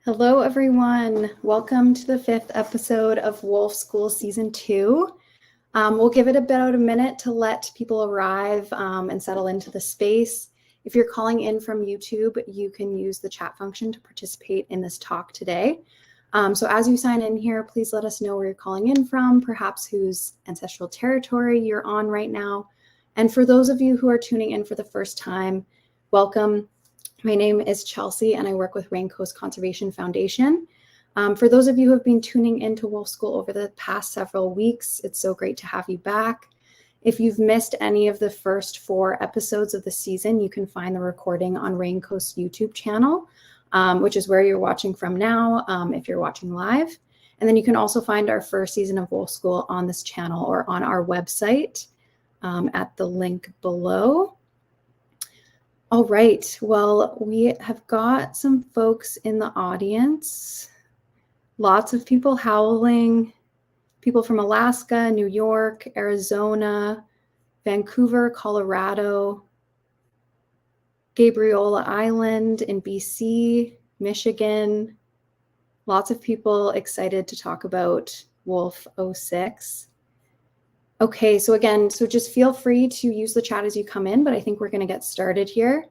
Hello, everyone. Welcome to the 5th episode of Wolf School Season 2. We'll give it about a minute to let people arrive and settle into the space. If you're calling in from YouTube, you can use the chat function to participate in this talk today. So as you sign in here, please let us know where you're calling in from, perhaps whose ancestral territory you're on right now. And for those of you who are tuning in for the first time, welcome. My name is Chelsea, and I work with Raincoast Conservation Foundation. For those of you who have been tuning into Wolf School over the past several weeks, it's so great to have you back. If you've missed any of the first 4 episodes of the season, you can find the recording on Raincoast's YouTube channel, which is where you're watching from now, if you're watching live. And then you can also find our first season of Wolf School on this channel or on our website at the link below. All right, well, we have got some folks in the audience. Lots of people howling, people from Alaska, New York, Arizona, Vancouver, Colorado, Gabriola Island in BC, Michigan. Lots of people excited to talk about Wolf 06. Okay, so just feel free to use the chat as you come in, but I think we're going to get started here.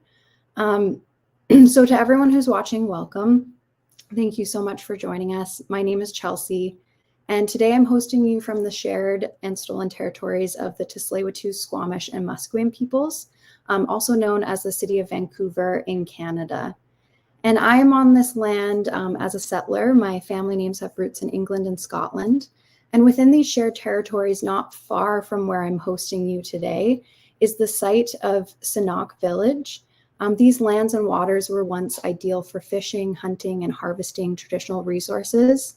So to everyone who's watching, welcome. Thank you so much for joining us. My name is Chelsea, and today I'm hosting you from the shared and stolen territories of the Tsleil-Waututh, Squamish, and Musqueam peoples, also known as the City of Vancouver in Canada. And I am on this land as a settler. My family names have roots in England and Scotland. And within these shared territories, not far from where I'm hosting you today, is the site of Sanok Village. These lands and waters were once ideal for fishing, hunting, and harvesting traditional resources.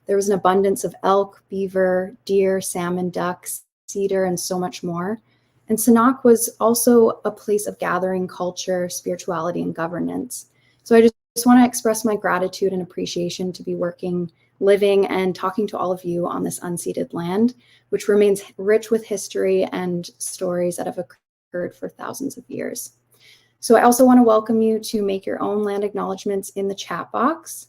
There was an abundance of elk, beaver, deer, salmon, ducks, cedar, and so much more. And Sanok was also a place of gathering culture, spirituality, and governance. So I just want to express my gratitude and appreciation to be working, living, and talking to all of you on this unceded land, which remains rich with history and stories that have occurred for thousands of years. So I also want to welcome you to make your own land acknowledgements in the chat box.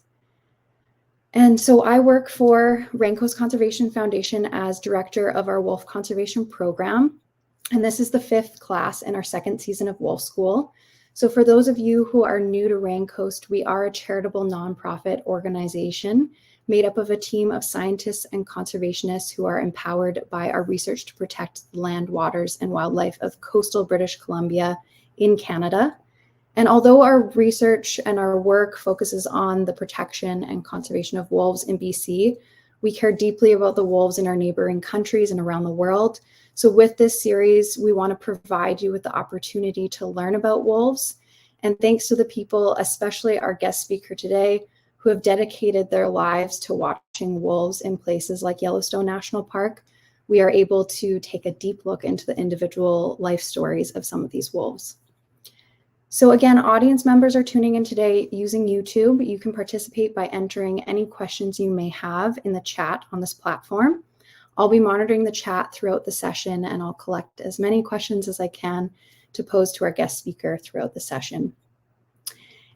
And so I work for Raincoast Conservation Foundation as director of our Wolf Conservation Program. And this is the 5th class in our 2nd season of Wolf School. So for those of you who are new to Raincoast, we are a charitable nonprofit organization made up of a team of scientists and conservationists who are empowered by our research to protect the land, waters, and wildlife of coastal British Columbia in Canada. And although our research and our work focuses on the protection and conservation of wolves in BC, we care deeply about the wolves in our neighboring countries and around the world. So with this series, we want to provide you with the opportunity to learn about wolves. And thanks to the people, especially our guest speaker today, who have dedicated their lives to watching wolves in places like Yellowstone National Park, we are able to take a deep look into the individual life stories of some of these wolves. So again, audience members are tuning in today using YouTube. You can participate by entering any questions you may have in the chat on this platform. I'll be monitoring the chat throughout the session, and I'll collect as many questions as I can to pose to our guest speaker throughout the session.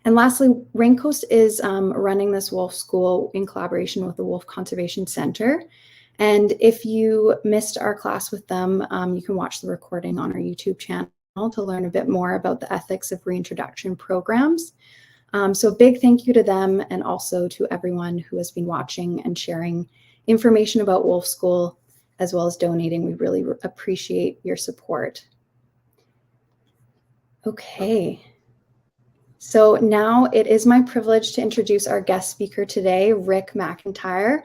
And lastly, Raincoast is running this Wolf School in collaboration with the Wolf Conservation Center. And if you missed our class with them, you can watch the recording on our YouTube channel to learn a bit more about the ethics of reintroduction programs. So big thank you to them, and also to everyone who has been watching and sharing information about Wolf School, as well as donating. We really appreciate your support. Okay. So now it is my privilege to introduce our guest speaker today, Rick McIntyre.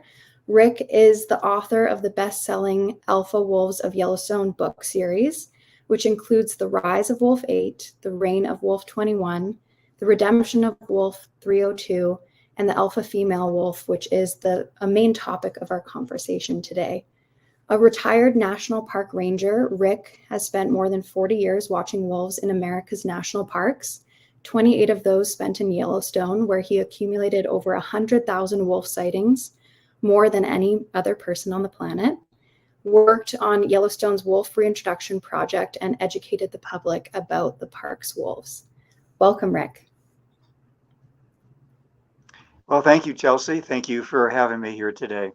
Rick is the author of the best-selling Alpha Wolves of Yellowstone book series, which includes The Rise of Wolf 8, The Reign of Wolf 21, The Redemption of Wolf 302, and The Alpha Female Wolf, which is a main topic of our conversation today. A retired national park ranger, Rick has spent more than 40 years watching wolves in America's national parks, 28 of those spent in Yellowstone, where he accumulated over 100,000 wolf sightings, more than any other person on the planet, worked on Yellowstone's wolf reintroduction project, and educated the public about the park's wolves. Welcome, Rick. Well, thank you, Chelsea. Thank you for having me here today.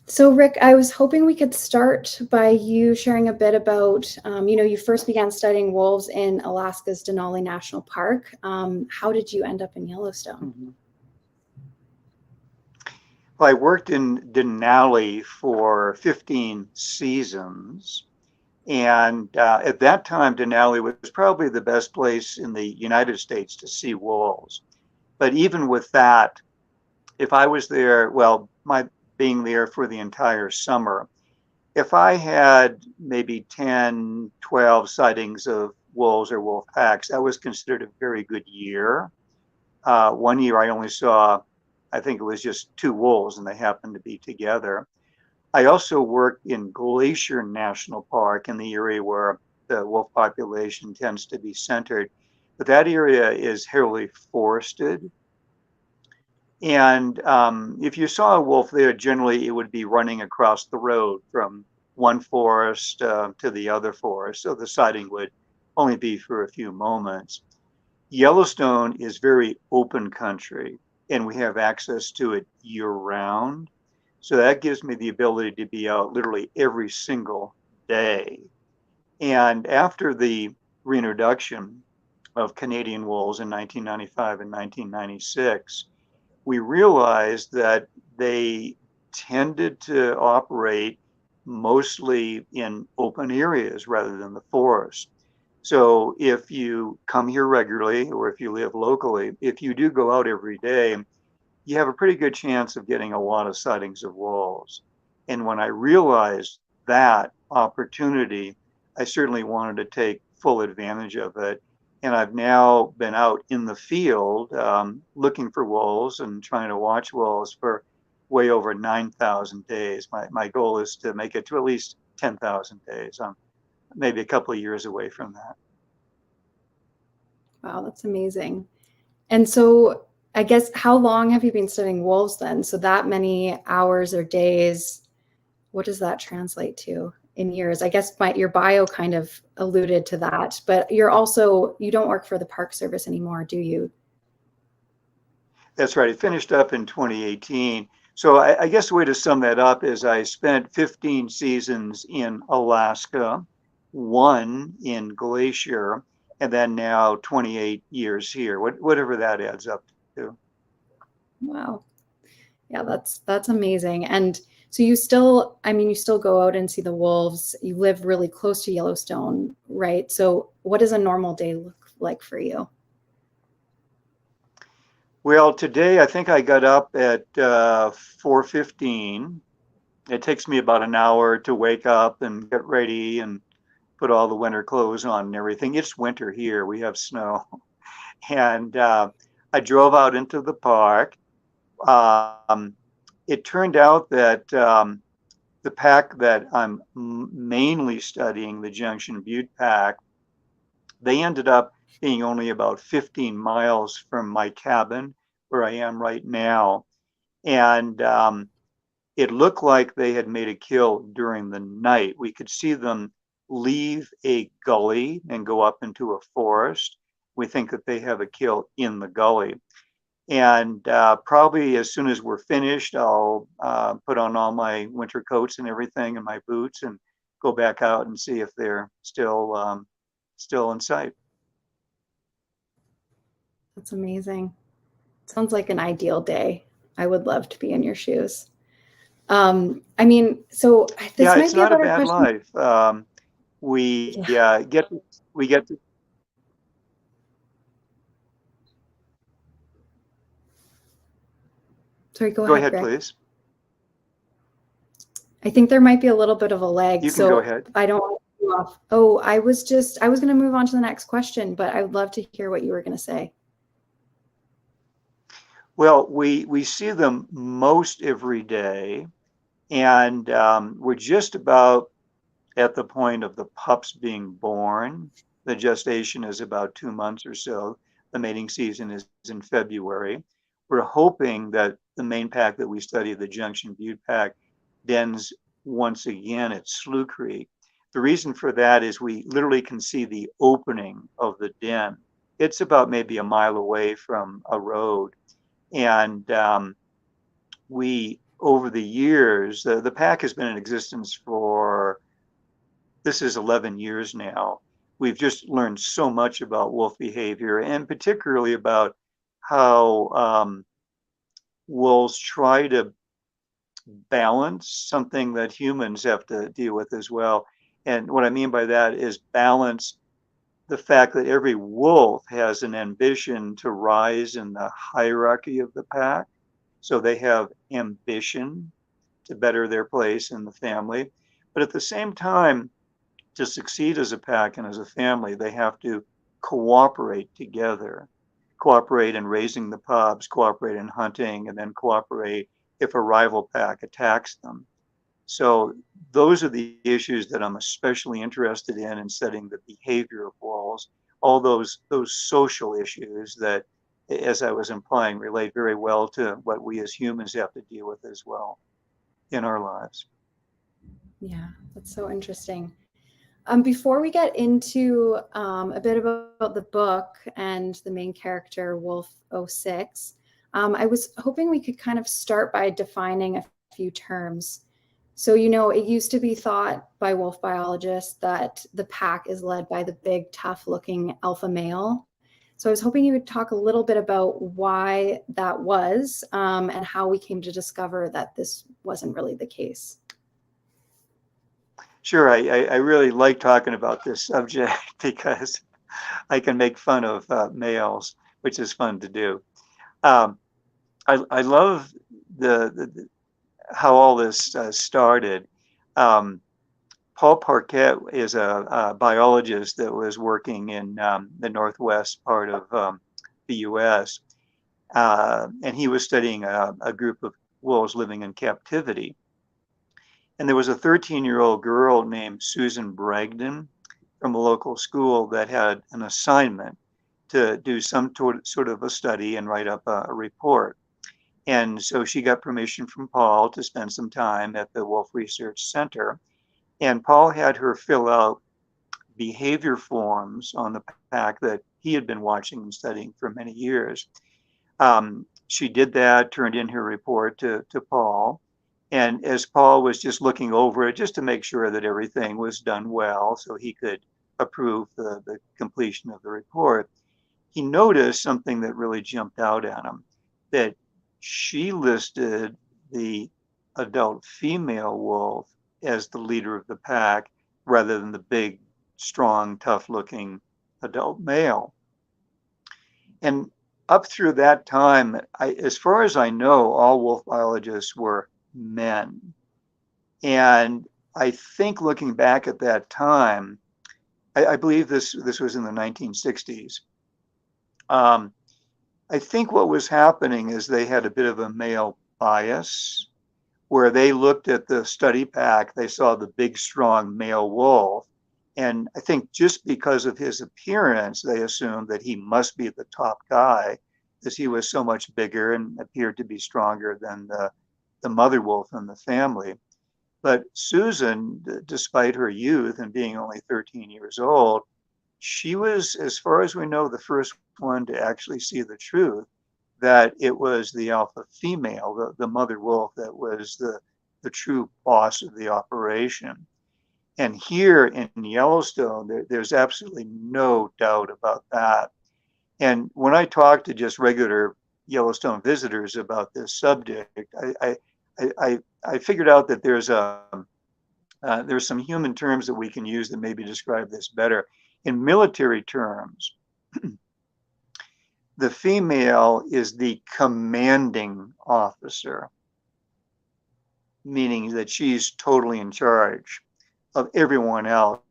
So, Rick, I was hoping we could start by you sharing a bit about, you first began studying wolves in Alaska's Denali National Park. How did you end up in Yellowstone? Mhm. Well, I worked in Denali for 15 seasons. And at that time, Denali was probably the best place in the United States to see wolves. But even with that, if I was there, well, my being there for the entire summer, if I had maybe 10, 12 sightings of wolves or wolf packs, that was considered a very good year. One year I only saw, I think it was just two wolves and they happened to be together. I also worked in Glacier National Park in the area where the wolf population tends to be centered. But that area is heavily forested. And if you saw a wolf there, generally it would be running across the road from one forest to the other forest. So the sighting would only be for a few moments. Yellowstone is very open country, and we have access to it year round. So that gives me the ability to be out literally every single day. And after the reintroduction of Canadian wolves in 1995 and 1996, we realized that they tended to operate mostly in open areas rather than the forest. So if you come here regularly or if you live locally, if you do go out every day, you have a pretty good chance of getting a lot of sightings of wolves. And when I realized that opportunity, I certainly wanted to take full advantage of it. And I've now been out in the field looking for wolves and trying to watch wolves for way over 9,000 days. My goal is to make it to at least 10,000 days. I'm maybe a couple of years away from that. Wow, that's amazing. And so, I guess, how long have you been studying wolves then? So, that many hours or days, what does that translate to in years? I guess your bio kind of alluded to that, but you don't work for the Park Service anymore, do you? That's right. It finished up in 2018. So I guess the way to sum that up is I spent 15 seasons in Alaska, one in Glacier, and then now 28 years here, whatever that adds up to. Wow. Yeah, that's amazing. And so you still go out and see the wolves. You live really close to Yellowstone, right? So what does a normal day look like for you? Well, today I think I got up at 4:15. It takes me about an hour to wake up and get ready and put all the winter clothes on and everything. It's winter here. We have snow. And I drove out into the park. Um, it turned out that the pack that I'm mainly studying, the Junction Butte pack, they ended up being only about 15 miles from my cabin where I am right now. And it looked like they had made a kill during the night. We could see them leave a gully and go up into a forest. We think that they have a kill in the gully. And probably as soon as we're finished, I'll put on all my winter coats and everything and my boots and go back out and see if they're still in sight. That's amazing. Sounds like an ideal day. I would love to be in your shoes. So this Yeah, might it's be a not a better bad question. life. We Yeah. get to Sorry, go go ahead, ahead, Rick. please. I think there might be a little bit of a lag, You can go so ahead. I don't want to cut you off. Oh, I was going to move on to the next question, but I would love to hear what you were going to say. Well, we see them most every day, and we're just about at the point of the pups being born. The gestation is about 2 months or so. The mating season is in February. We're hoping that the main pack that we study, the Junction Butte pack, dens once again at Slough Creek. The reason for that is we literally can see the opening of the den. It's about maybe a mile away from a road. And we, over the years, the pack has been in existence for, this is 11 years now. We've just learned so much about wolf behavior, and particularly about how wolves try to balance something that humans have to deal with as well. And what I mean by that is balance the fact that every wolf has an ambition to rise in the hierarchy of the pack. So they have ambition to better their place in the family. But at the same time, to succeed as a pack and as a family, they have to cooperate together, cooperate in raising the pups, cooperate in hunting, and then cooperate if a rival pack attacks them. So those are the issues that I'm especially interested in studying the behavior of wolves, all those social issues that, as I was implying, relate very well to what we as humans have to deal with as well in our lives. Yeah, that's so interesting. Before we get into a bit about the book and the main character, Wolf '06, I was hoping we could kind of start by defining a few terms. So, it used to be thought by wolf biologists that the pack is led by the big, tough looking alpha male. So I was hoping you would talk a little bit about why that was, and how we came to discover that this wasn't really the case. Sure, I really like talking about this subject because I can make fun of males, which is fun to do. Um, I love the how all this started. Um, Paul Parquet is a biologist that was working in the northwest part of the U.S., and he was studying a group of wolves living in captivity. And there was a 13-year-old girl named Susan Bragdon from a local school that had an assignment to do some sort of a study and write up a report. And so she got permission from Paul to spend some time at the Wolf Research Center. And Paul had her fill out behavior forms on the pack that he had been watching and studying for many years. She did that, turned in her report to Paul. And as Paul was just looking over it, just to make sure that everything was done well so he could approve the completion of the report, he noticed something that really jumped out at him, that she listed the adult female wolf as the leader of the pack rather than the big, strong, tough looking adult male. And up through that time, as far as I know, all wolf biologists were men. And I think looking back at that time, I believe this was in the 1960s. I think what was happening is they had a bit of a male bias where they looked at the study pack, they saw the big, strong male wolf. And I think just because of his appearance, they assumed that he must be the top guy because he was so much bigger and appeared to be stronger than the mother wolf in the family. But Susan, despite her youth and being only 13 years old, she was, as far as we know, the first one to actually see the truth that it was the alpha female, the mother wolf, that was the true boss of the operation. And here in Yellowstone, there's absolutely no doubt about that. And when I talk to just regular Yellowstone visitors about this subject, I figured out that there's some human terms that we can use that maybe describe this better. In military terms, the female is the commanding officer, meaning that she's totally in charge of everyone else,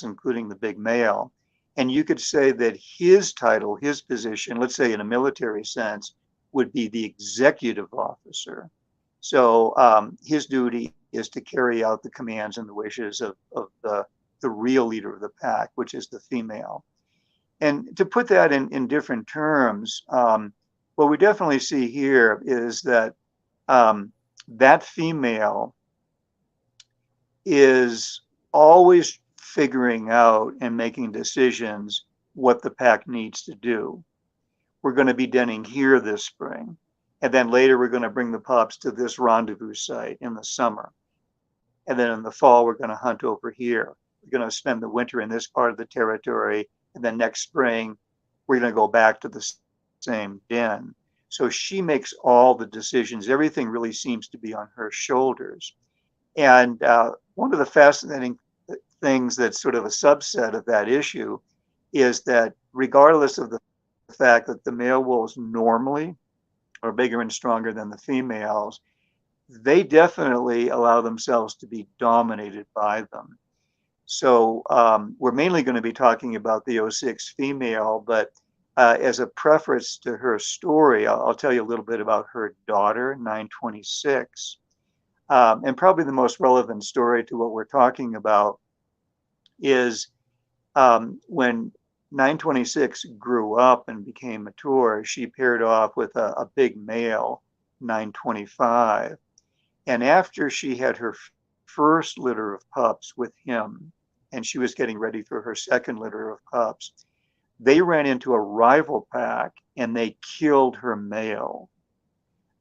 including the big male. And you could say that his title, his position, let's say in a military sense, would be the executive officer. So his duty is to carry out the commands and the wishes of the real leader of the pack, which is the female. And to put that in different terms, what we definitely see here is that that female is always figuring out and making decisions what the pack needs to do. We're going to be denning here this spring. And then later we're going to bring the pups to this rendezvous site in the summer. And then in the fall, we're going to hunt over here. We're going to spend the winter in this part of the territory. And then next spring, we're going to go back to the same den. So she makes all the decisions. Everything really seems to be on her shoulders. And one of the fascinating things that's sort of a subset of that issue is that regardless of the fact that the male wolves normally are bigger and stronger than the females, they definitely allow themselves to be dominated by them. So we're mainly going to be talking about the 06 female, but as a preface to her story, I'll tell you a little bit about her daughter, 926. And probably the most relevant story to what we're talking about is when 926 grew up and became mature, she paired off with a big male, 925. And after she had her first litter of pups with him, and she was getting ready for her second litter of pups, they ran into a rival pack and they killed her male.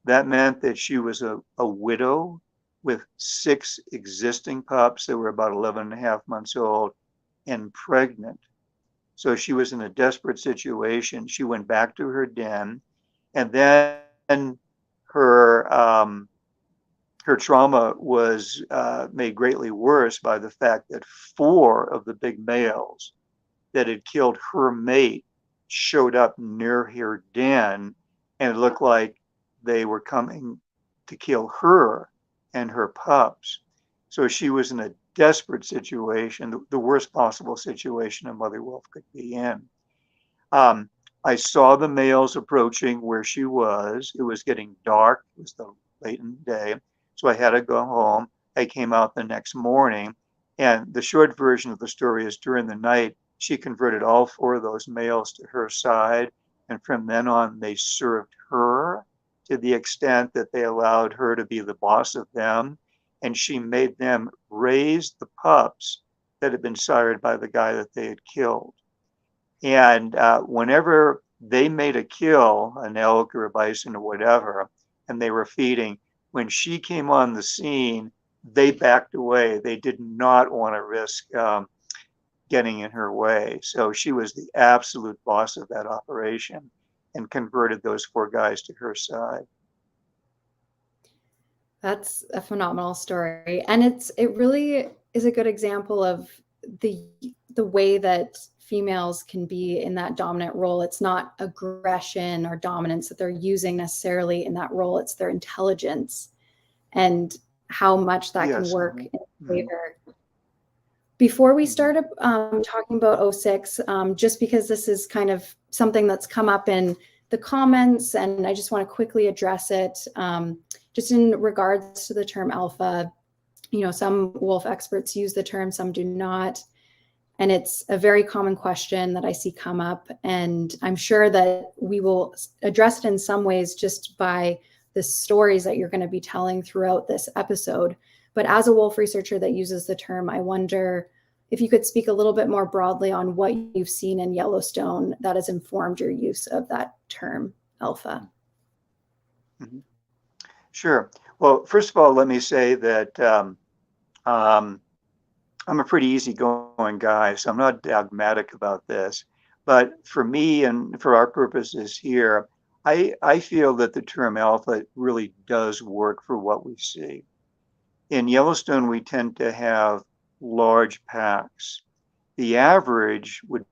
That meant that she was a widow with 6 existing pups that were about 11 and a half months old and pregnant. So she was in a desperate situation. She went back to her den, and then her her trauma was made greatly worse by the fact that 4 of the big males that had killed her mate showed up near her den, and it looked like they were coming to kill her and her pups. So she was in a desperate situation, the worst possible situation a mother wolf could be in. I saw the males approaching where she was. It was getting dark. It was the late in the day. So I had to go home. I came out the next morning. And the short version of the story is during the night, she converted all 4 of those males to her side. And from then on, they served her to the extent that they allowed her to be the boss of them. And she made them raise the pups that had been sired by the guy that they had killed. And whenever they made a kill, an elk or a bison or whatever, and they were feeding, when she came on the scene, they backed away. They did not want to risk getting in her way. So she was the absolute boss of that operation and converted those 4 guys to her side. That's a phenomenal story. And it really is a good example of the way that females can be in that dominant role. It's not aggression or dominance that they're using necessarily in that role. It's their intelligence and how much that can work in favor. Before we started talking about 06, just because this is kind of something that's come up in the comments, and I just want to quickly address it, just in regards to the term alpha. You know, some wolf experts use the term, some do not. And it's a very common question that I see come up. And I'm sure that we will address it in some ways just by the stories that you're going to be telling throughout this episode. But as a wolf researcher that uses the term, I wonder if you could speak a little bit more broadly on what you've seen in Yellowstone that has informed your use of that term, alpha. Mm-hmm. Sure. Well, first of all, let me say that I'm a pretty easygoing guy, so I'm not dogmatic about this. But for me and for our purposes here, I feel that the term alpha really does work for what we see. In Yellowstone, we tend to have large packs. The average would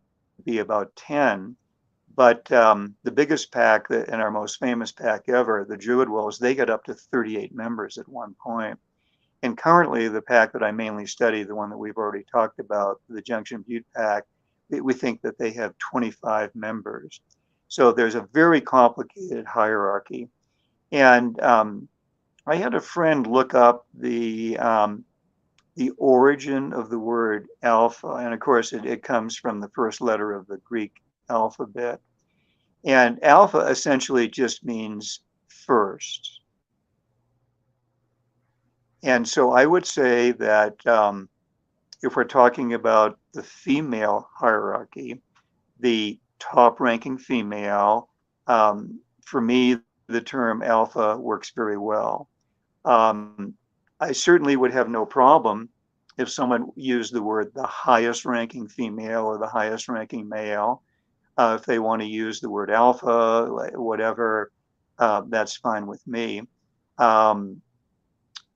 be about 10, but the biggest pack and our most famous pack ever, the Druid wolves, they got up to 38 members at one point. And currently, the pack that I mainly study, the one that we've already talked about, the Junction Butte pack, we think that they have 25 members. So there's a very complicated hierarchy. And I had a friend look up the origin of the word alpha. And of course, it comes from the first letter of the Greek alphabet. And alpha essentially just means first. And so I would say that if we're talking about the female hierarchy, the top ranking female, for me, the term alpha works very well. Um, I certainly would have no problem if someone used the word the highest ranking female or the highest ranking male. If they want to use the word alpha, whatever, that's fine with me. Um,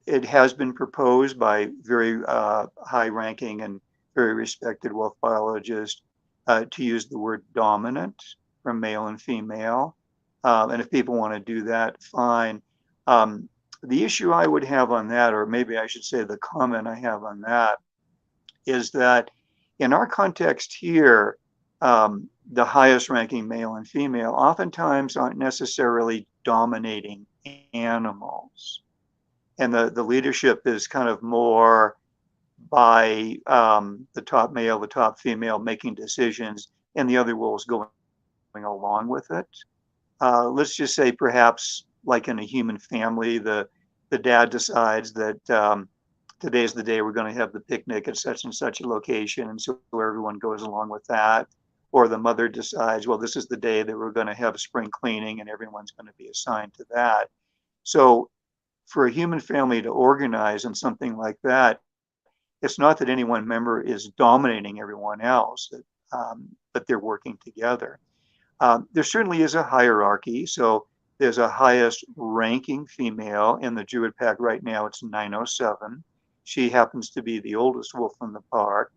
it has been proposed by very high ranking and very respected wolf biologists to use the word dominant for male and female. And if people want to do that, fine. Um, the issue I would have on that, or maybe I should say the comment I have on that, is that in our context here, the highest ranking male and female oftentimes aren't necessarily dominating animals. And the leadership is kind of more by the top male, the top female making decisions, and the other wolves going along with it. Let's just say perhaps like in a human family, the dad decides that today's the day we're going to have the picnic at such and such a location, and so everyone goes along with that. Or the mother decides, well, this is the day that we're going to have spring cleaning, and everyone's going to be assigned to that. So for a human family to organize in something like that, it's not that any one member is dominating everyone else, but they're working together. There certainly is a hierarchy. So there's a highest ranking female in the Druid pack right now. It's 907. She happens to be the oldest wolf in the park.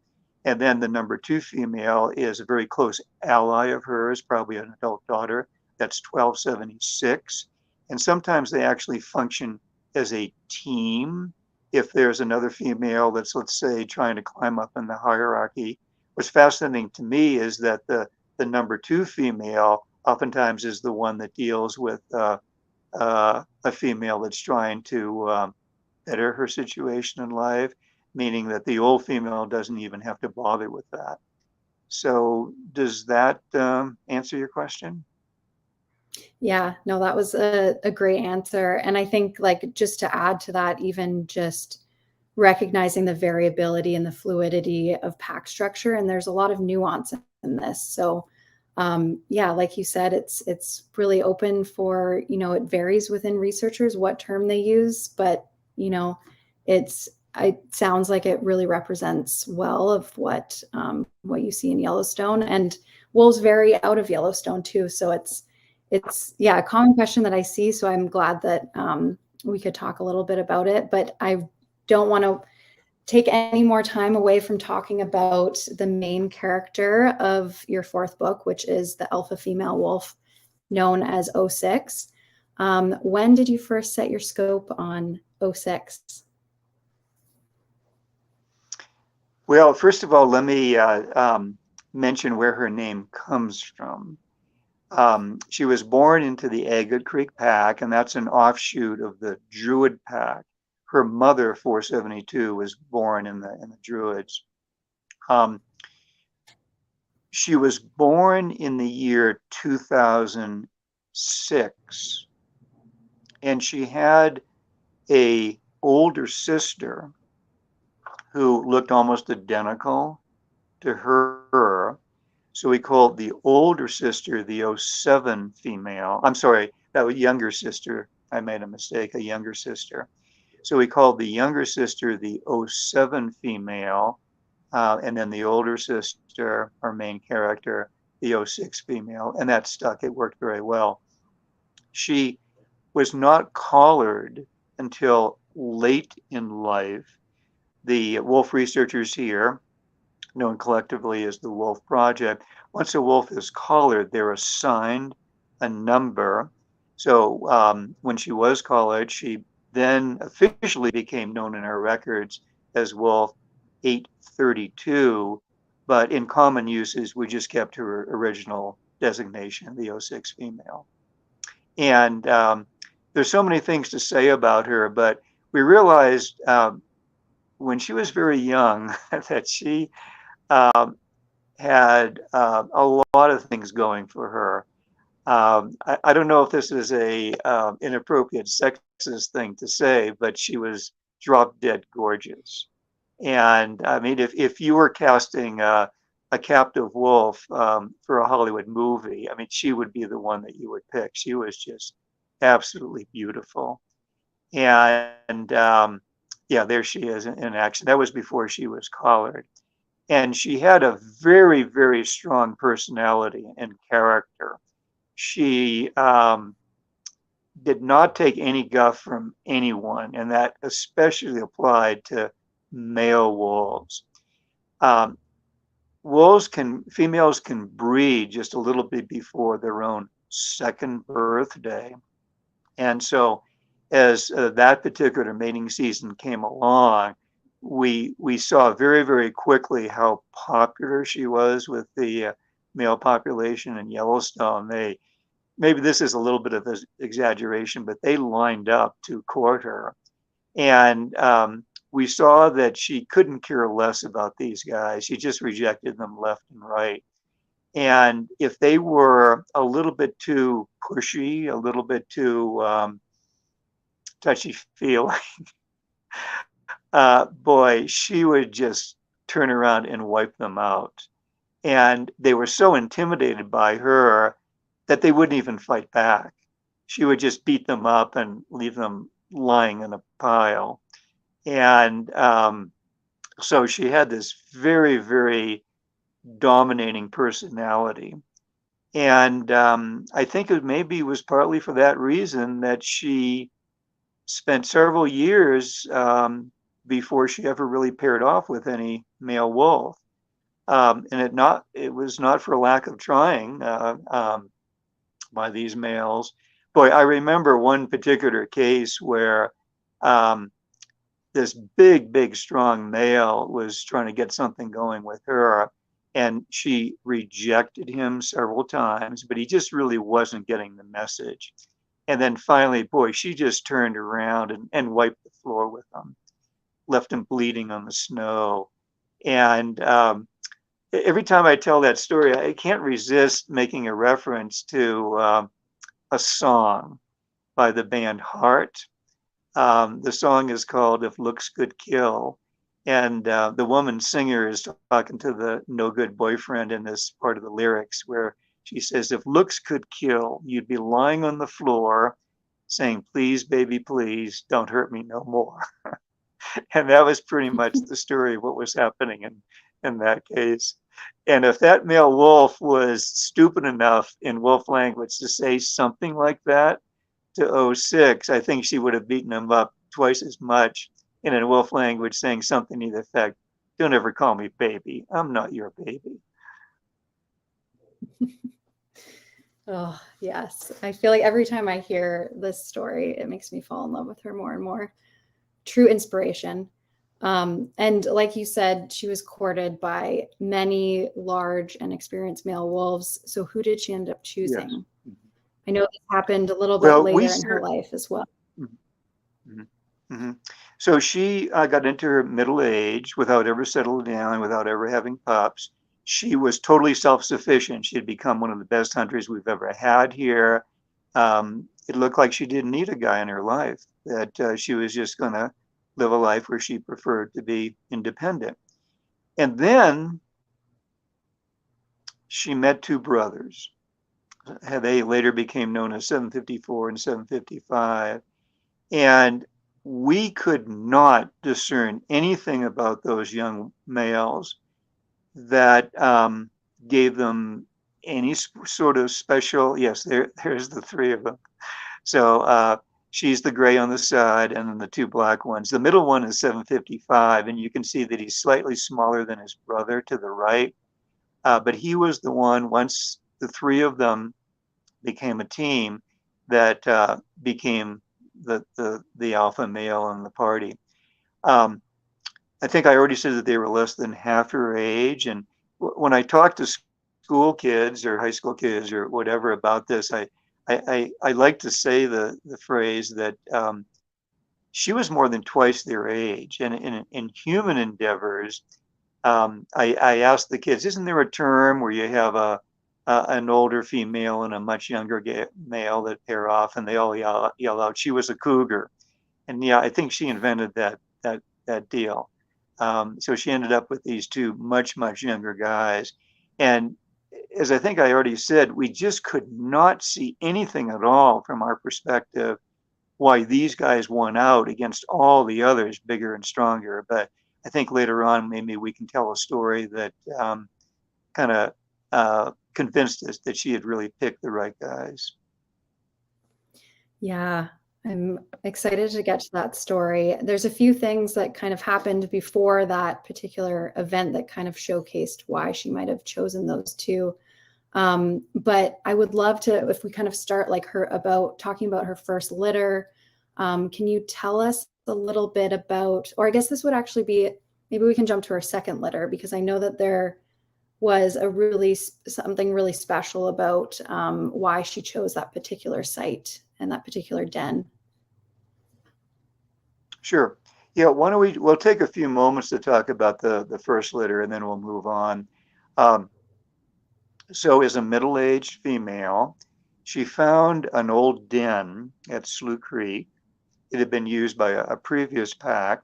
And then the number 2 female is a very close ally of hers, probably an adult daughter. That's 1276. And sometimes they actually function as a team. If there's another female that's, let's say, trying to climb up in the hierarchy. What's fascinating to me is that the number 2 female oftentimes is the one that deals with a female that's trying to better her situation in life, meaning that the old female doesn't even have to bother with that. So does that answer your question? Yeah, no, that was a great answer. And I think like just to add to that, even just recognizing the variability and the fluidity of pack structure, and there's a lot of nuance in this. So yeah, like you said, it's really open for, it varies within researchers what term they use, but it sounds like it really represents well of what you see in Yellowstone, and wolves vary out of Yellowstone too. So it's a common question that I see. So I'm glad that we could talk a little bit about it, but I don't want to take any more time away from talking about the main character of your 4th book, which is the alpha female wolf known as 06. When did you first set your scope on 06? Well, first of all, let me mention where her name comes from. She was born into the Agate Creek pack, and that's an offshoot of the Druid pack. Her mother, 472, was born in the Druids. She was born in the year 2006, and she had a older sister who looked almost identical to her. So we called the older sister the 07 female. I'm sorry, that was younger sister. I made a mistake, a younger sister. So we called the younger sister the 07 female, and then the older sister, our main character, the 06 female, and that stuck. It worked very well. She was not collared until late in life. The wolf researchers here, known collectively as the Wolf Project, once a wolf is collared, they're assigned a number. So when she was collared, she then officially became known in our records as Wolf 832, but in common uses, we just kept her original designation, the 06 female. And there's so many things to say about her, but we realized when she was very young that she had a lot of things going for her. I don't know if this is a inappropriate sexist thing to say, but she was drop dead gorgeous. And I mean, if you were casting a captive wolf for a Hollywood movie, I mean, she would be the one that you would pick. She was just absolutely beautiful. And yeah, there she is in action. That was before she was collared. And she had a very, very strong personality and character. She did not take any guff from anyone, and that especially applied to male wolves. Um, females can breed just a little bit before their own second birthday. And so, as that particular mating season came along, we saw very, very quickly how popular she was with the male population in Yellowstone. They maybe this is a little bit of an exaggeration, but they lined up to court her, and we saw that she couldn't care less about these guys. She just rejected them left and right. And if they were a little bit too pushy, a little bit too touchy feely, boy, she would just turn around and wipe them out. And they were so intimidated by her that they wouldn't even fight back. She would just beat them up and leave them lying in a pile. And so she had this very, very dominating personality. And I think it maybe was partly for that reason that she spent several years before she ever really paired off with any male wolf. And it was not for lack of trying by these males. Boy, I remember one particular case where um, this big, big, strong male was trying to get something going with her, and she rejected him several times, but he just really wasn't getting the message. And then finally, boy, she just turned around and wiped the floor with him, left him bleeding on the snow. And every time I tell that story, I can't resist making a reference to a song by the band Heart. The song is called If Looks Could Kill. And the woman singer is talking to the no good boyfriend in this part of the lyrics where she says, if looks could kill, you'd be lying on the floor saying, please, baby, please, don't hurt me no more. And that was pretty much the story of what was happening in that case. And if that male wolf was stupid enough in wolf language to say something like that to '06, I think she would have beaten him up twice as much in wolf language, saying something to the effect, don't ever call me baby. I'm not your baby. Oh, yes. I feel like every time I hear this story, it makes me fall in love with her more and more. True inspiration. And like you said, she was courted by many large and experienced male wolves. So who did she end up choosing? Yes. I know this happened a little bit Well, later in her life as well. Mm-hmm. Mm-hmm. So she got into her middle age without ever settling down, without ever having pups. She was totally self-sufficient. She had become one of the best hunters we've ever had here. It looked like she didn't need a guy in her life, that she was just going to live a life where she preferred to be independent. And then she met two brothers. They later became known as 754 and 755. And we could not discern anything about those young males that gave them any sort of special. Yes, there's the three of them. So she's the gray on the side, and then the two black ones. The middle one is 755, and you can see that he's slightly smaller than his brother to the right. But he was the one, once the three of them became a team, that became the alpha male in the party. Um, I think I already said that they were less than half her age, and when I talk to school kids or high school kids or whatever about this, I like to say the phrase that she was more than twice their age. And in human endeavors, I asked the kids, isn't there a term where you have an older female and a much younger male that pair off, and they all yell out, she was a cougar. And yeah, I think she invented that deal. So she ended up with these two much younger guys, and as I think I already said, we just could not see anything at all from our perspective why these guys won out against all the others, bigger and stronger. But I think later on, maybe we can tell a story that kind of convinced us that she had really picked the right guys. Yeah, I'm excited to get to that story. There's a few things that kind of happened before that particular event that kind of showcased why she might have chosen those two. But I would love to, if we kind of start like her about talking about her first litter, can you tell us a little bit about, or I guess this would actually be, maybe we can jump to her second litter, because I know that there was a really something really special about why she chose that particular site and that particular den. Sure. Yeah, why don't we'll take a few moments to talk about the first litter and then we'll move on. Um, so as a middle-aged female, she found an old den at Slough Creek. It had been used by a previous pack.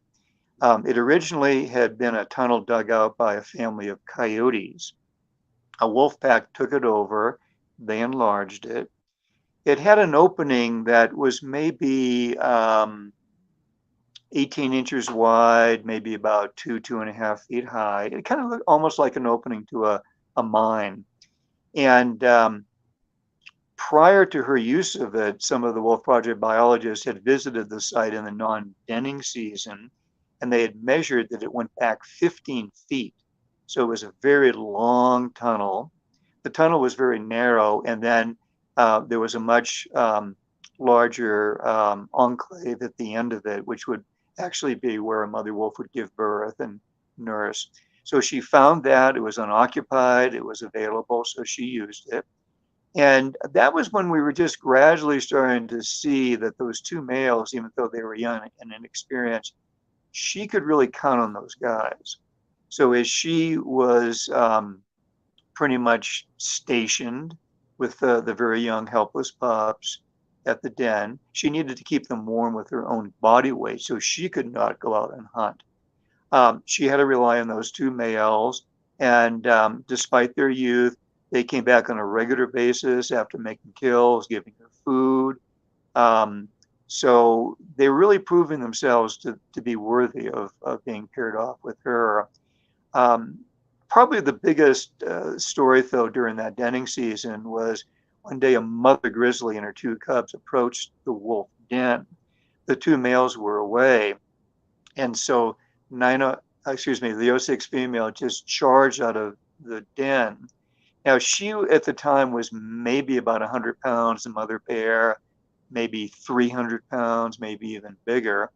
It originally had been a tunnel dug out by a family of coyotes. A wolf pack took it over. They enlarged it. It had an opening that was maybe 18 inches wide, maybe about 2.5 feet high. It kind of looked almost like an opening to a mine. And prior to her use of it, some of the Wolf Project biologists had visited the site in the non-denning season, and they had measured that it went back 15 feet. So it was a very long tunnel. The tunnel was very narrow, and then there was a much larger enclave at the end of it, which would actually be where a mother wolf would give birth and nurse. So she found that it was unoccupied, it was available, so she used it. And that was when we were just gradually starting to see that those two males, even though they were young and inexperienced, she could really count on those guys. So as she was pretty much stationed with the very young, helpless pups at the den, she needed to keep them warm with her own body weight, so she could not go out and hunt. She had to rely on those two males, and despite their youth, they came back on a regular basis after making kills, giving her food. So they were really proving themselves to be worthy of being paired off with her. Probably the biggest story, though, during that denning season was one day a mother grizzly and her two cubs approached the wolf den. The two males were away, and so the 06 female just charged out of the den. Now, she at the time was maybe about 100 pounds, the mother bear, maybe 300 pounds, maybe even bigger.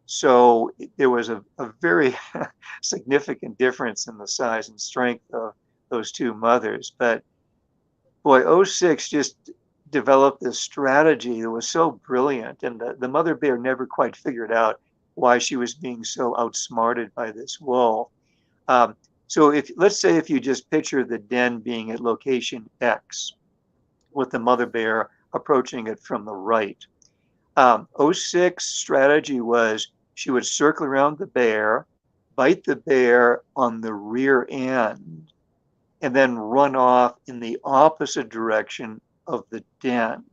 So there was a very significant difference in the size and strength of those two mothers. But boy, 06 just developed this strategy that was so brilliant. And the mother bear never quite figured out why she was being so outsmarted by this wolf. So let's say if you just picture the den being at location X with the mother bear approaching it from the right. 06 strategy was she would circle around the bear, bite the bear on the rear end, and then run off in the opposite direction of the den.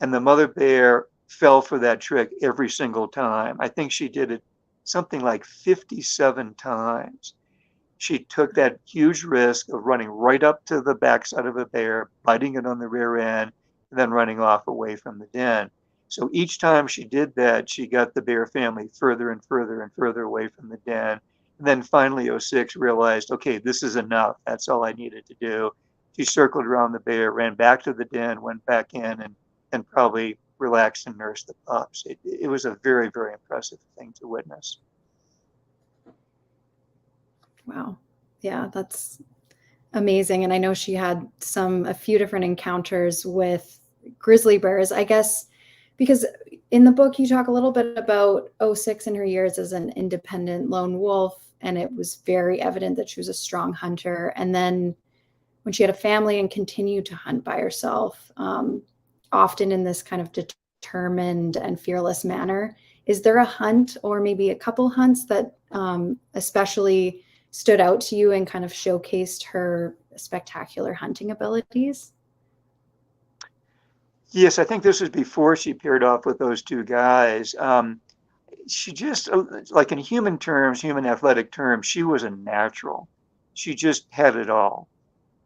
And the mother bear fell for that trick every single time. I think she did it something like 57 times. She took that huge risk of running right up to the backside of a bear, biting it on the rear end, and then running off away from the den. So each time she did that, she got the bear family further and further and further away from the den. And then finally 06 realized, okay, this is enough. That's all I needed to do. She circled around the bear, ran back to the den, went back in, and probably relaxed and nursed the pups. It was a very, very impressive thing to witness. Wow. Yeah, that's amazing. And I know she had a few different encounters with grizzly bears, I guess, because in the book you talk a little bit about 06 in her years as an independent lone wolf, and it was very evident that she was a strong hunter. And then when she had a family and continued to hunt by herself, often in this kind of determined and fearless manner, is there a hunt or maybe a couple hunts that especially stood out to you and kind of showcased her spectacular hunting abilities? Yes, I think this was before she paired off with those two guys. She just, like in human terms, human athletic terms, she was a natural. She just had it all.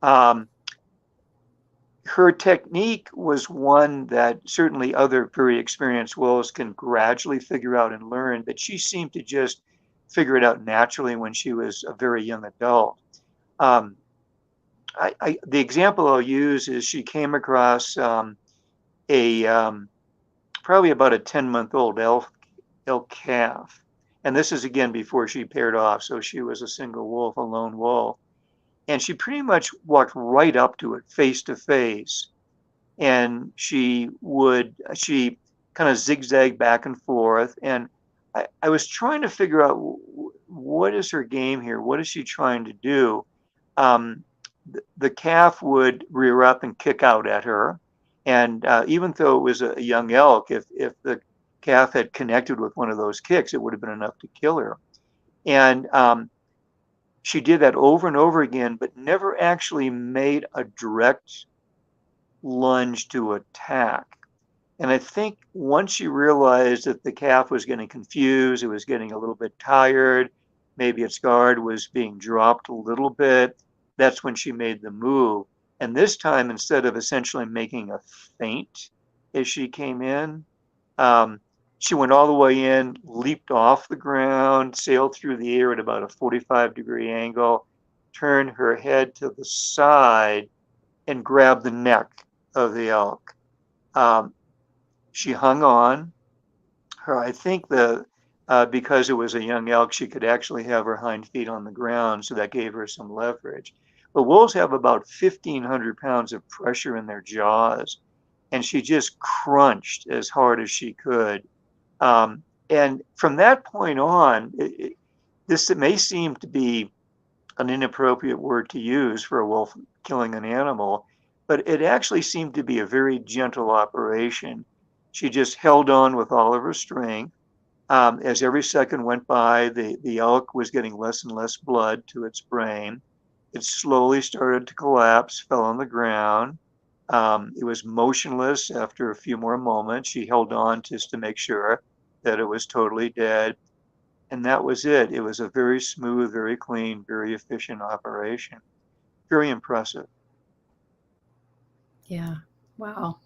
Um, Her technique was one that certainly other very experienced wolves can gradually figure out and learn, but she seemed to just figure it out naturally when she was a very young adult. Um, the example I'll use is she came across a probably about a 10-month-old elk calf. And this is again before she paired off. So she was a single wolf, a lone wolf. And she pretty much walked right up to it face to face. And she kind of zigzagged back and forth. And I was trying to figure out what is her game here? What is she trying to do? Um, the calf would rear up and kick out at her. And even though it was a young elk, if the calf had connected with one of those kicks, it would have been enough to kill her. And she did that over and over again, but never actually made a direct lunge to attack. And I think once she realized that the calf was getting confused, it was getting a little bit tired, maybe its guard was being dropped a little bit, that's when she made the move. And this time, instead of essentially making a feint as she came in, um, she went all the way in, leaped off the ground, sailed through the air at about a 45-degree angle, turned her head to the side, and grabbed the neck of the elk. Um, she hung on. I think because it was a young elk, she could actually have her hind feet on the ground, so that gave her some leverage. But wolves have about 1,500 pounds of pressure in their jaws, and she just crunched as hard as she could. And from that point on, this may seem to be an inappropriate word to use for a wolf killing an animal, but it actually seemed to be a very gentle operation. She just held on with all of her strength. As every second went by, the elk was getting less and less blood to its brain. It slowly started to collapse, fell on the ground. It was motionless after a few more moments. She held on just to make sure that it was totally dead. And that was it. It was a very smooth, very clean, very efficient operation. Very impressive. Yeah. Wow.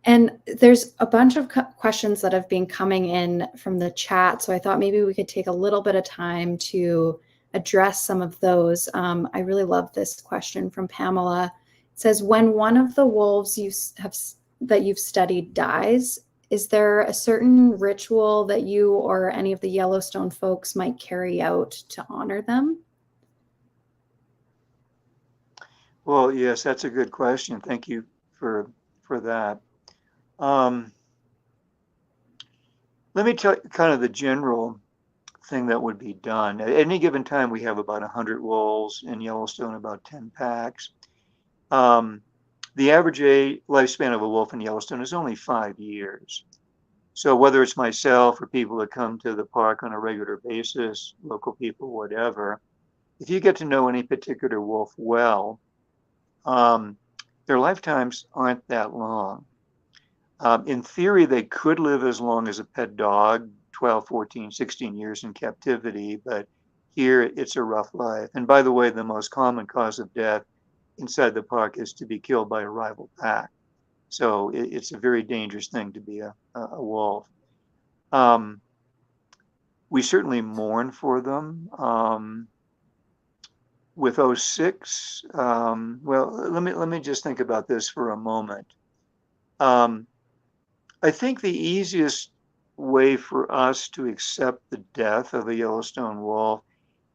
And there's a bunch of questions that have been coming in from the chat. So I thought maybe we could take a little bit of time to address some of those. I really love this question from Pamela. It says, when one of the wolves that you've studied dies, is there a certain ritual that you or any of the Yellowstone folks might carry out to honor them? Well, yes, that's a good question. Thank you for that. Um, Let me tell you kind of the general thing that would be done. At any given time, we have about 100 wolves in Yellowstone, about 10 packs. Um, the average lifespan of a wolf in Yellowstone is only 5 years. So whether it's myself or people that come to the park on a regular basis, local people, whatever, if you get to know any particular wolf well, um, their lifetimes aren't that long. In theory, they could live as long as a pet dog, 12, 14, 16 years in captivity, but here it's a rough life. And by the way, the most common cause of death inside the park is to be killed by a rival pack. So it's a very dangerous thing to be a wolf. Um, we certainly mourn for them. With '06, well, let me just think about this for a moment. Um, I think the easiest way for us to accept the death of a Yellowstone wolf,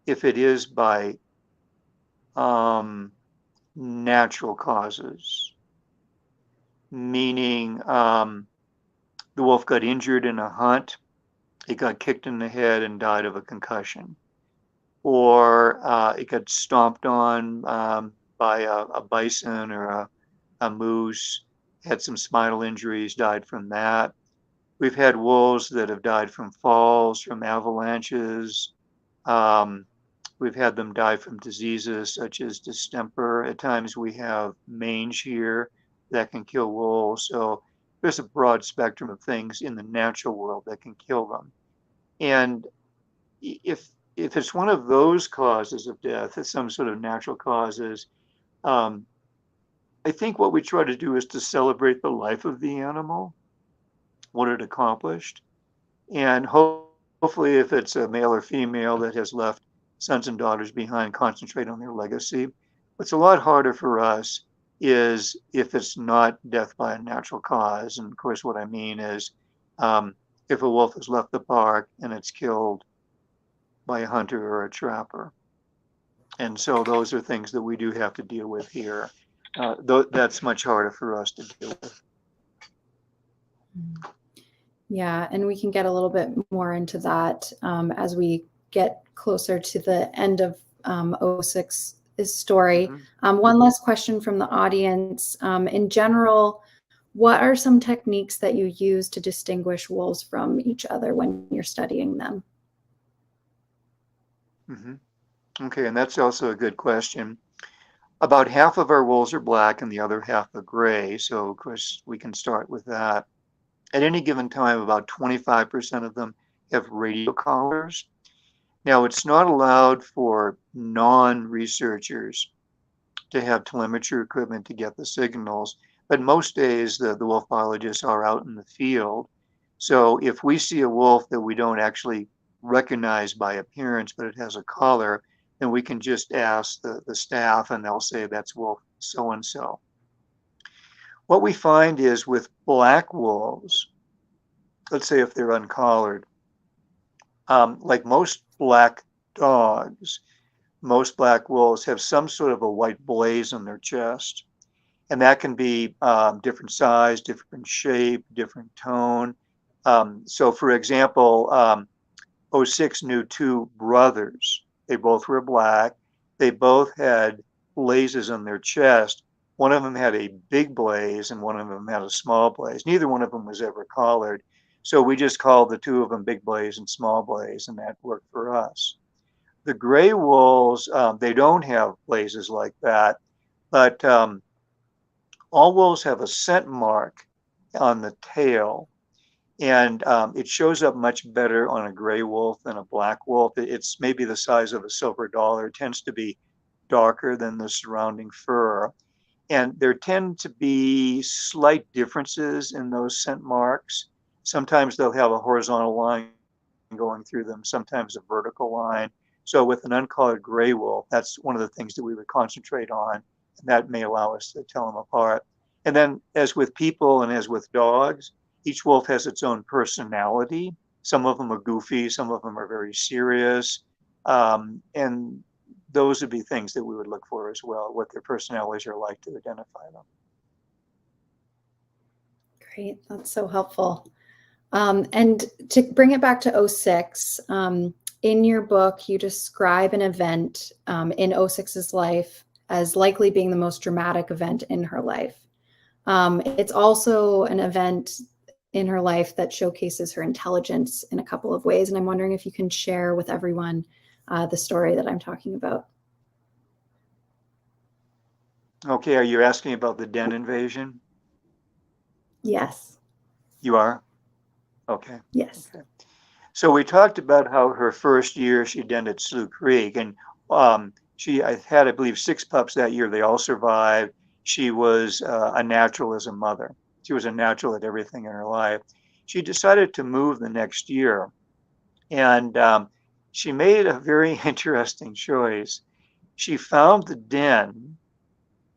if it is by um, natural causes, meaning the wolf got injured in a hunt, it got kicked in the head and died of a concussion, or it got stomped on by a bison or a moose, had some spinal injuries, died from that. We've had wolves that have died from falls, from avalanches, um, We've had them die from diseases such as distemper. At times we have mange here that can kill wolves. So there's a broad spectrum of things in the natural world that can kill them. And if it's one of those causes of death, it's some sort of natural causes, um, I think what we try to do is to celebrate the life of the animal, what it accomplished, and hopefully, if it's a male or female that has left sons and daughters behind, concentrate on their legacy. What's a lot harder for us is if it's not death by a natural cause. And of course, what I mean is um, if a wolf has left the park and it's killed by a hunter or a trapper. And so those are things that we do have to deal with here. That's much harder for us to deal with. Yeah, and we can get a little bit more into that as we get closer to the end of 06's story. Mm-hmm. One last question from the audience. In general, what are some techniques that you use to distinguish wolves from each other when you're studying them? Mm-hmm. Okay, and that's also a good question. About half of our wolves are black and the other half are gray. So, of course, we can start with that. At any given time, about 25% of them have radio collars. Now, it's not allowed for non-researchers to have telemetry equipment to get the signals, but most days the wolf biologists are out in the field. So if we see a wolf that we don't actually recognize by appearance, but it has a collar, then we can just ask the staff and they'll say that's wolf so-and-so. What we find is with black wolves, let's say if they're uncollared, like most black dogs, most black wolves have some sort of a white blaze on their chest. And that can be different size, different shape, different tone. So, for example, 06 knew two brothers. They both were black. They both had blazes on their chest. One of them had a big blaze and one of them had a small blaze. Neither one of them was ever collared. So we just called the two of them Big Blaze and Small Blaze, and that worked for us. The gray wolves, they don't have blazes like that, but all wolves have a scent mark on the tail, and it shows up much better on a gray wolf than a black wolf. It's maybe the size of a silver dollar. It tends to be darker than the surrounding fur. And there tend to be slight differences in those scent marks. Sometimes they'll have a horizontal line going through them, sometimes a vertical line. So with an uncollared gray wolf, that's one of the things that we would concentrate on, and that may allow us to tell them apart. And then, as with people and as with dogs, each wolf has its own personality. Some of them are goofy, some of them are very serious, and those would be things that we would look for as well, what their personalities are like to identify them. Great, that's so helpful. And to bring it back to 06, in your book, you describe an event in 06's life as likely being the most dramatic event in her life. It's also an event in her life that showcases her intelligence in a couple of ways. And I'm wondering if you can share with everyone the story that I'm talking about. Okay, are you asking about the den invasion? Yes. You are? Okay. Yes. Okay. So we talked about how her first year she dented Slough Creek, and she had, I believe, 6 pups that year. They all survived. She was a natural as a mother. She was a natural at everything in her life. She decided to move the next year, and she made a very interesting choice. She found the den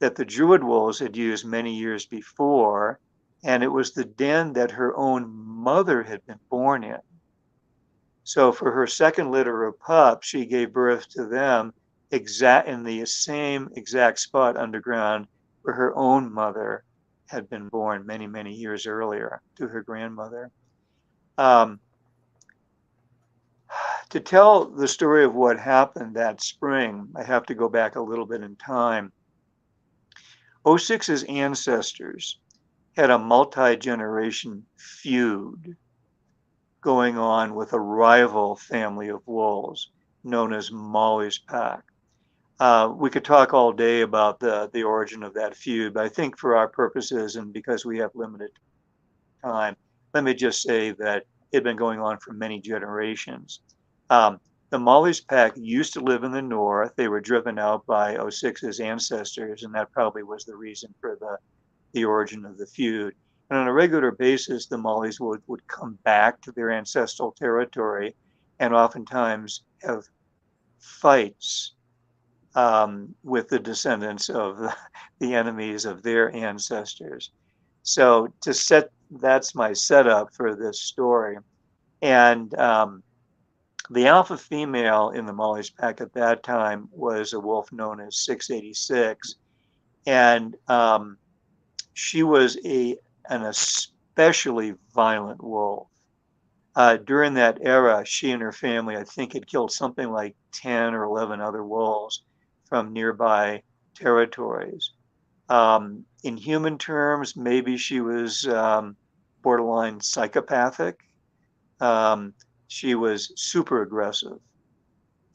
that the Druid wolves had used many years before, and it was the den that her own mother had been born in. So for her second litter of pups, she gave birth to them in the same exact spot underground where her own mother had been born many, many years earlier to her grandmother. To tell the story of what happened that spring, I have to go back a little bit in time. 06's ancestors had a multi-generation feud going on with a rival family of wolves. known as Molly's pack. We could talk all day about the origin of that feud, but I think for our purposes and because we have limited time, let me just say that it had been going on for many generations. Um, the Molly's pack used to live in the north. They were driven out by '06's ancestors, and that probably was the reason for the origin of the feud. And on a regular basis, the Mollies would come back to their ancestral territory and oftentimes have fights with the descendants of the enemies of their ancestors. So that's my setup for this story. And the alpha female in the Molly's pack at that time was a wolf known as 686. And she was an especially violent wolf. During that era, she and her family, I think, had killed something like 10 or 11 other wolves from nearby territories. In human terms, maybe she was borderline psychopathic. Um, she was super aggressive.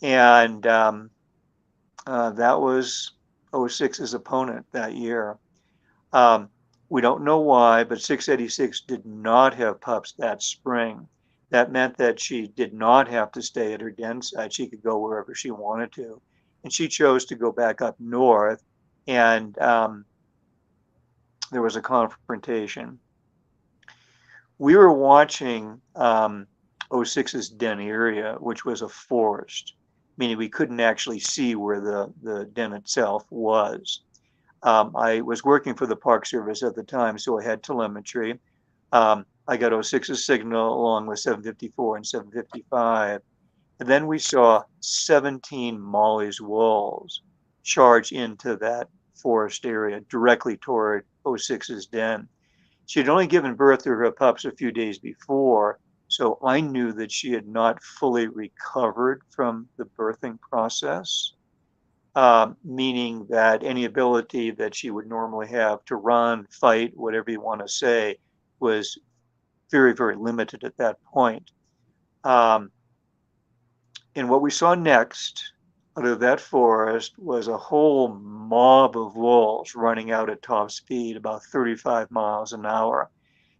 And that was '06's opponent that year. Um, we don't know why, but 686 did not have pups that spring. That meant that she did not have to stay at her den site. She could go wherever she wanted to. And she chose to go back up north, and there was a confrontation. We were watching '06's den area, which was a forest, meaning we couldn't actually see where the den itself was. I was working for the Park Service at the time, so I had telemetry. I got '06's signal along with 754 and 755. And then we saw 17 Molly's wolves charge into that forest area directly toward '06's den. She had only given birth to her pups a few days before, so I knew that she had not fully recovered from the birthing process, meaning that any ability that she would normally have to run, fight, whatever you want to say, was very, very limited at that point. Um, and what we saw next out of that forest was a whole mob of wolves running out at top speed, about 35 miles an hour.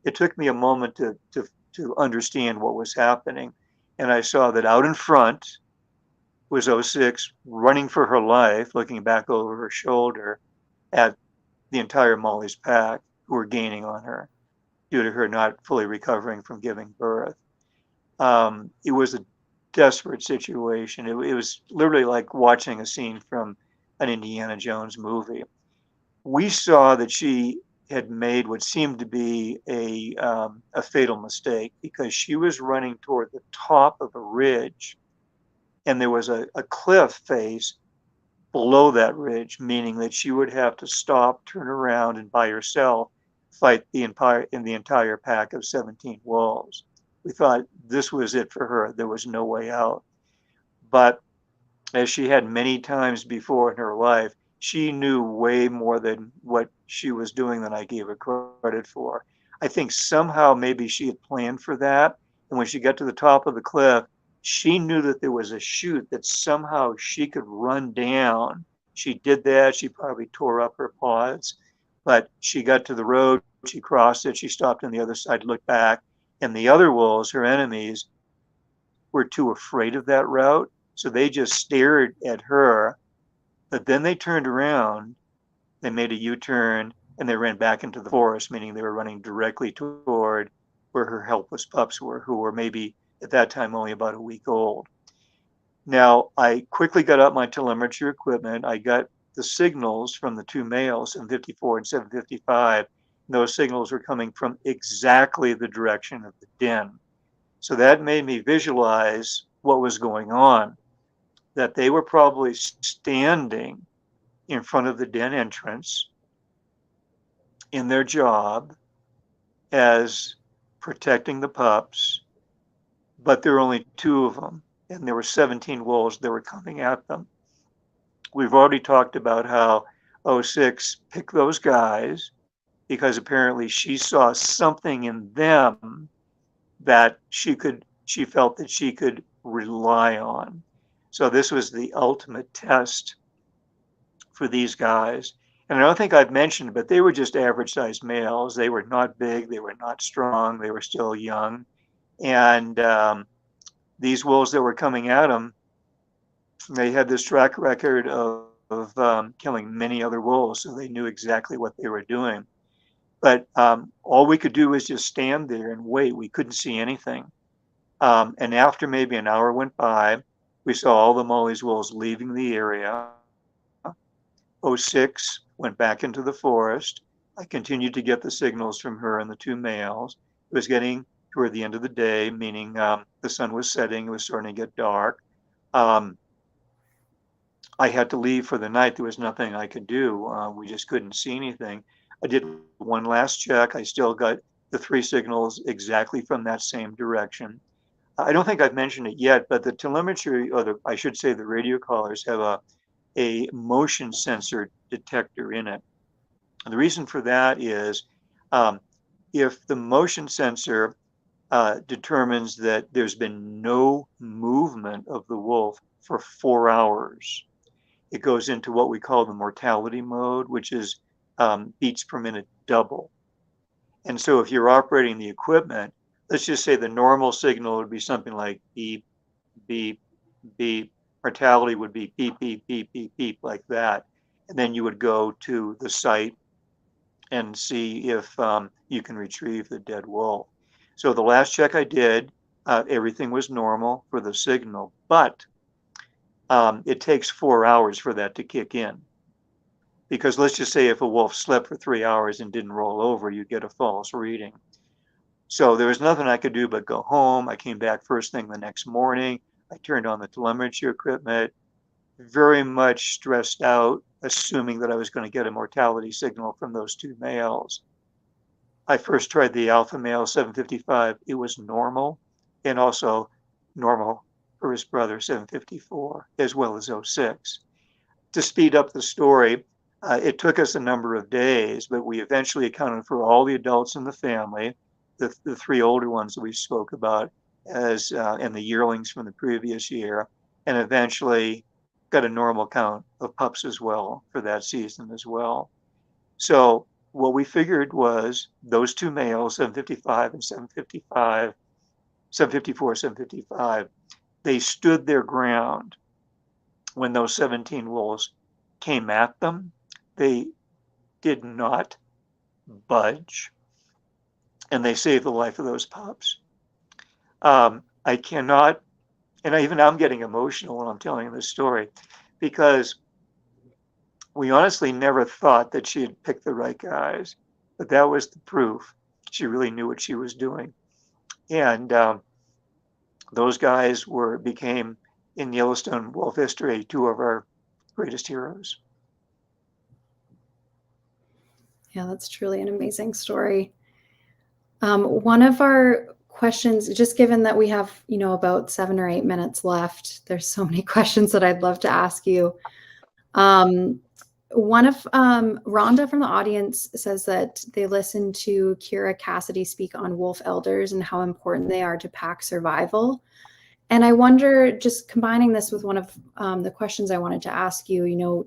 It took me a moment to understand what was happening. And I saw that out in front was '06 running for her life, looking back over her shoulder at the entire Molly's pack who were gaining on her due to her not fully recovering from giving birth. It was a desperate situation. It was literally like watching a scene from an Indiana Jones movie. We saw that she had made what seemed to be a fatal mistake because she was running toward the top of a ridge, and there was a cliff face below that ridge, meaning that she would have to stop, turn around, and by herself fight the entire pack of 17 wolves. We thought this was it for her. There was no way out. But as she had many times before in her life, she knew way more than what she was doing than I gave her credit for. I think somehow maybe she had planned for that. And when she got to the top of the cliff, she knew that there was a chute that somehow she could run down. She did that. She probably tore up her paws, but she got to the road. She crossed it. She stopped on the other side, looked back, and the other wolves, her enemies, were too afraid of that route. So they just stared at her, but then they turned around, they made a U-turn, and they ran back into the forest, meaning they were running directly toward where her helpless pups were, who were maybe at that time only about a week old. Now, I quickly got out my telemetry equipment. I got the signals from the two males, 754 and 755. And those signals were coming from exactly the direction of the den. So that made me visualize what was going on, that they were probably standing in front of the den entrance in their job as protecting the pups, but there were only two of them, and there were 17 wolves that were coming at them. We've already talked about how '06 picked those guys because apparently she saw something in them that she felt that she could rely on. So this was the ultimate test for these guys. And I don't think I've mentioned, but they were just average sized males. They were not big, they were not strong, they were still young. And these wolves that were coming at them, they had this track record of killing many other wolves, so they knew exactly what they were doing. But all we could do was just stand there and wait. We couldn't see anything. And after maybe an hour went by, we saw all the Molly's wolves leaving the area. '06 went back into the forest. I continued to get the signals from her and the two males. It was getting toward the end of the day, meaning the sun was setting, it was starting to get dark. I had to leave for the night. There was nothing I could do. We just couldn't see anything. I did one last check. I still got the three signals exactly from that same direction. I don't think I've mentioned it yet, but the telemetry, or I should say the radio collars, have a motion sensor detector in it. And the reason for that is if the motion sensor determines that there's been no movement of the wolf for 4 hours, it goes into what we call the mortality mode, which is beats per minute double. And so if you're operating the equipment, let's just say the normal signal would be something like beep, beep, beep. Mortality would be beep, beep, beep, beep, beep, like that. And then you would go to the site and see if you can retrieve the dead wolf. So the last check I did, everything was normal for the signal, but it takes 4 hours for that to kick in. Because let's just say if a wolf slept for 3 hours and didn't roll over, you get a false reading. So there was nothing I could do but go home. I came back first thing the next morning. I turned on the telemetry equipment, very much stressed out, assuming that I was going to get a mortality signal from those two males. I first tried the alpha male 755. It was normal, and also normal for his brother 754, as well as '06. To speed up the story, it took us a number of days, but we eventually accounted for all the adults in the family, the three older ones that we spoke about, as and the yearlings from the previous year, and eventually got a normal count of pups as well for that season as well. So what we figured was those two males, 755 and 755, 754, 755, they stood their ground when those 17 wolves came at them. They did not budge, and they saved the life of those pups. I cannot, and I'm getting emotional when I'm telling this story, because we honestly never thought that she had picked the right guys, but that was the proof. She really knew what she was doing. And those guys became, in Yellowstone wolf history, two of our greatest heroes. Yeah, that's truly an amazing story. One of our questions, just given that we have, about 7 or 8 minutes left, there's so many questions that I'd love to ask you. One of Rhonda from the audience says that they listened to Kira Cassidy speak on wolf elders and how important they are to pack survival. And I wonder, just combining this with one of the questions I wanted to ask you,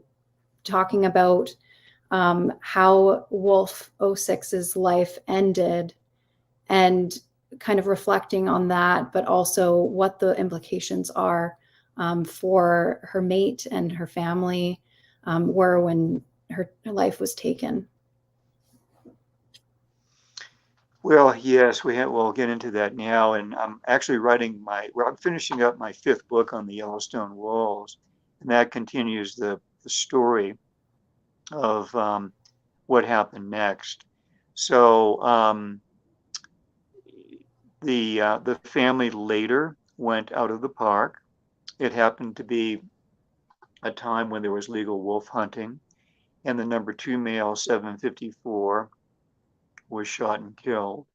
talking about how Wolf 06's life ended and kind of reflecting on that, but also what the implications are for her mate and her family were when her life was taken. Well, yes, we'll get into that now. And I'm actually I'm finishing up my 5th book on the Yellowstone wolves, and that continues the story of what happened next. So the family later went out of the park. It happened to be a time when there was legal wolf hunting, and the number 2 male, 754, was shot and killed.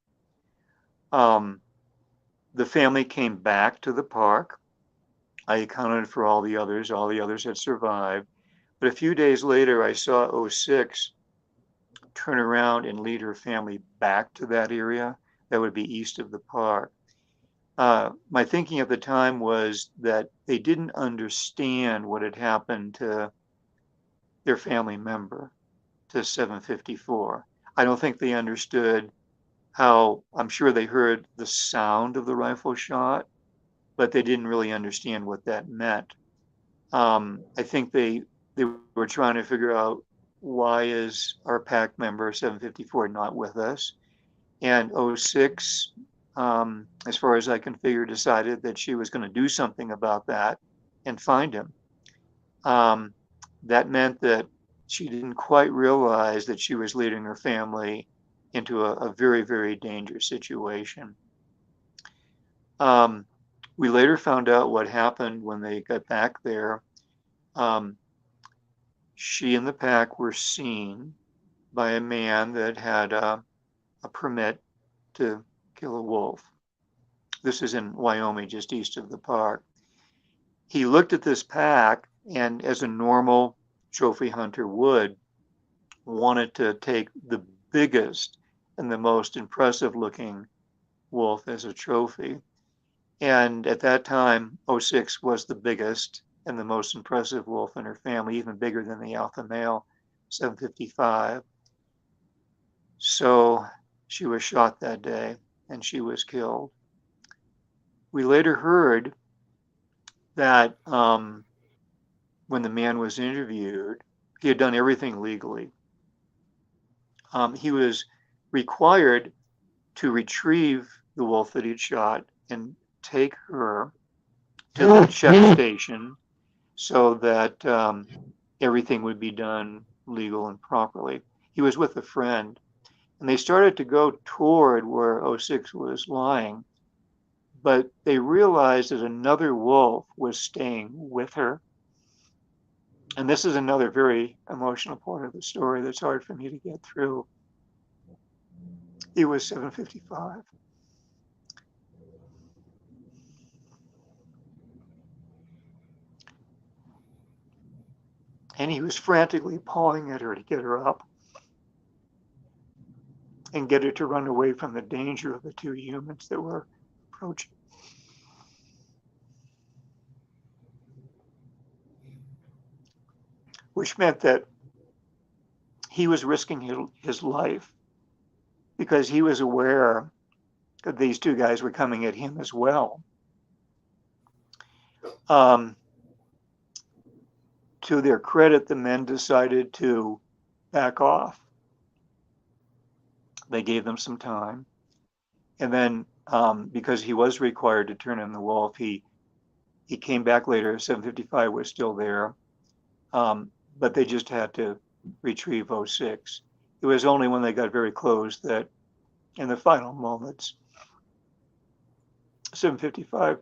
The family came back to the park. I accounted for all the others. All the others had survived. But a few days later, I saw 06 turn around and lead her family back to that area that would be east of the park. My thinking at the time was that they didn't understand what had happened to their family member, to 754. I don't think they understood how, I'm sure they heard the sound of the rifle shot, but they didn't really understand what that meant. I think they were trying to figure out, why is our pack member 754 not with us? And oh 06, as far as I can figure, decided that she was going to do something about that and find him. Um, that meant that she didn't quite realize that she was leading her family into a very, very dangerous situation. Um, we later found out what happened when they got back there. Um, she and the pack were seen by a man that had a permit to kill a wolf. This is in Wyoming, just east of the park. He looked at this pack and, as a normal trophy hunter would, wanted to take the biggest and the most impressive looking wolf as a trophy. And at that time, oh 06 was the biggest and the most impressive wolf in her family, even bigger than the alpha male 755. So she was shot that day and she was killed. We later heard that when the man was interviewed, he had done everything legally. He was required to retrieve the wolf that he'd shot and take her to the check station so that everything would be done legal and properly. He was with a friend, and they started to go toward where oh 06 was lying, but they realized that another wolf was staying with her. And this is another very emotional part of the story that's hard for me to get through. He was 755. And he was frantically pawing at her to get her up and get her to run away from the danger of the two humans that were approaching. Which meant that he was risking his life because he was aware that these two guys were coming at him as well. To their credit, the men decided to back off. They gave them some time. And then, because he was required to turn in the wolf, he came back later. 755 was still there, but they just had to retrieve oh 06. It was only when they got very close that, in the final moments, 755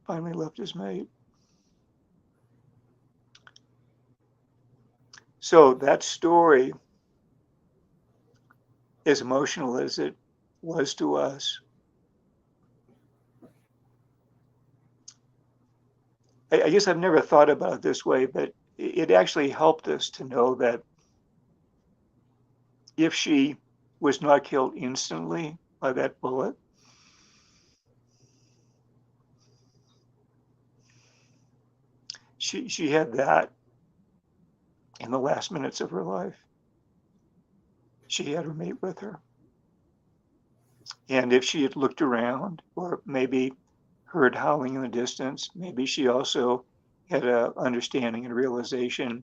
finally left his mate. So that story, as emotional as it was to us, I guess I've never thought about it this way, but it actually helped us to know that if she was not killed instantly by that bullet, she had that in the last minutes of her life. She had her mate with her. And if she had looked around or maybe heard howling in the distance, maybe she also had an understanding and realization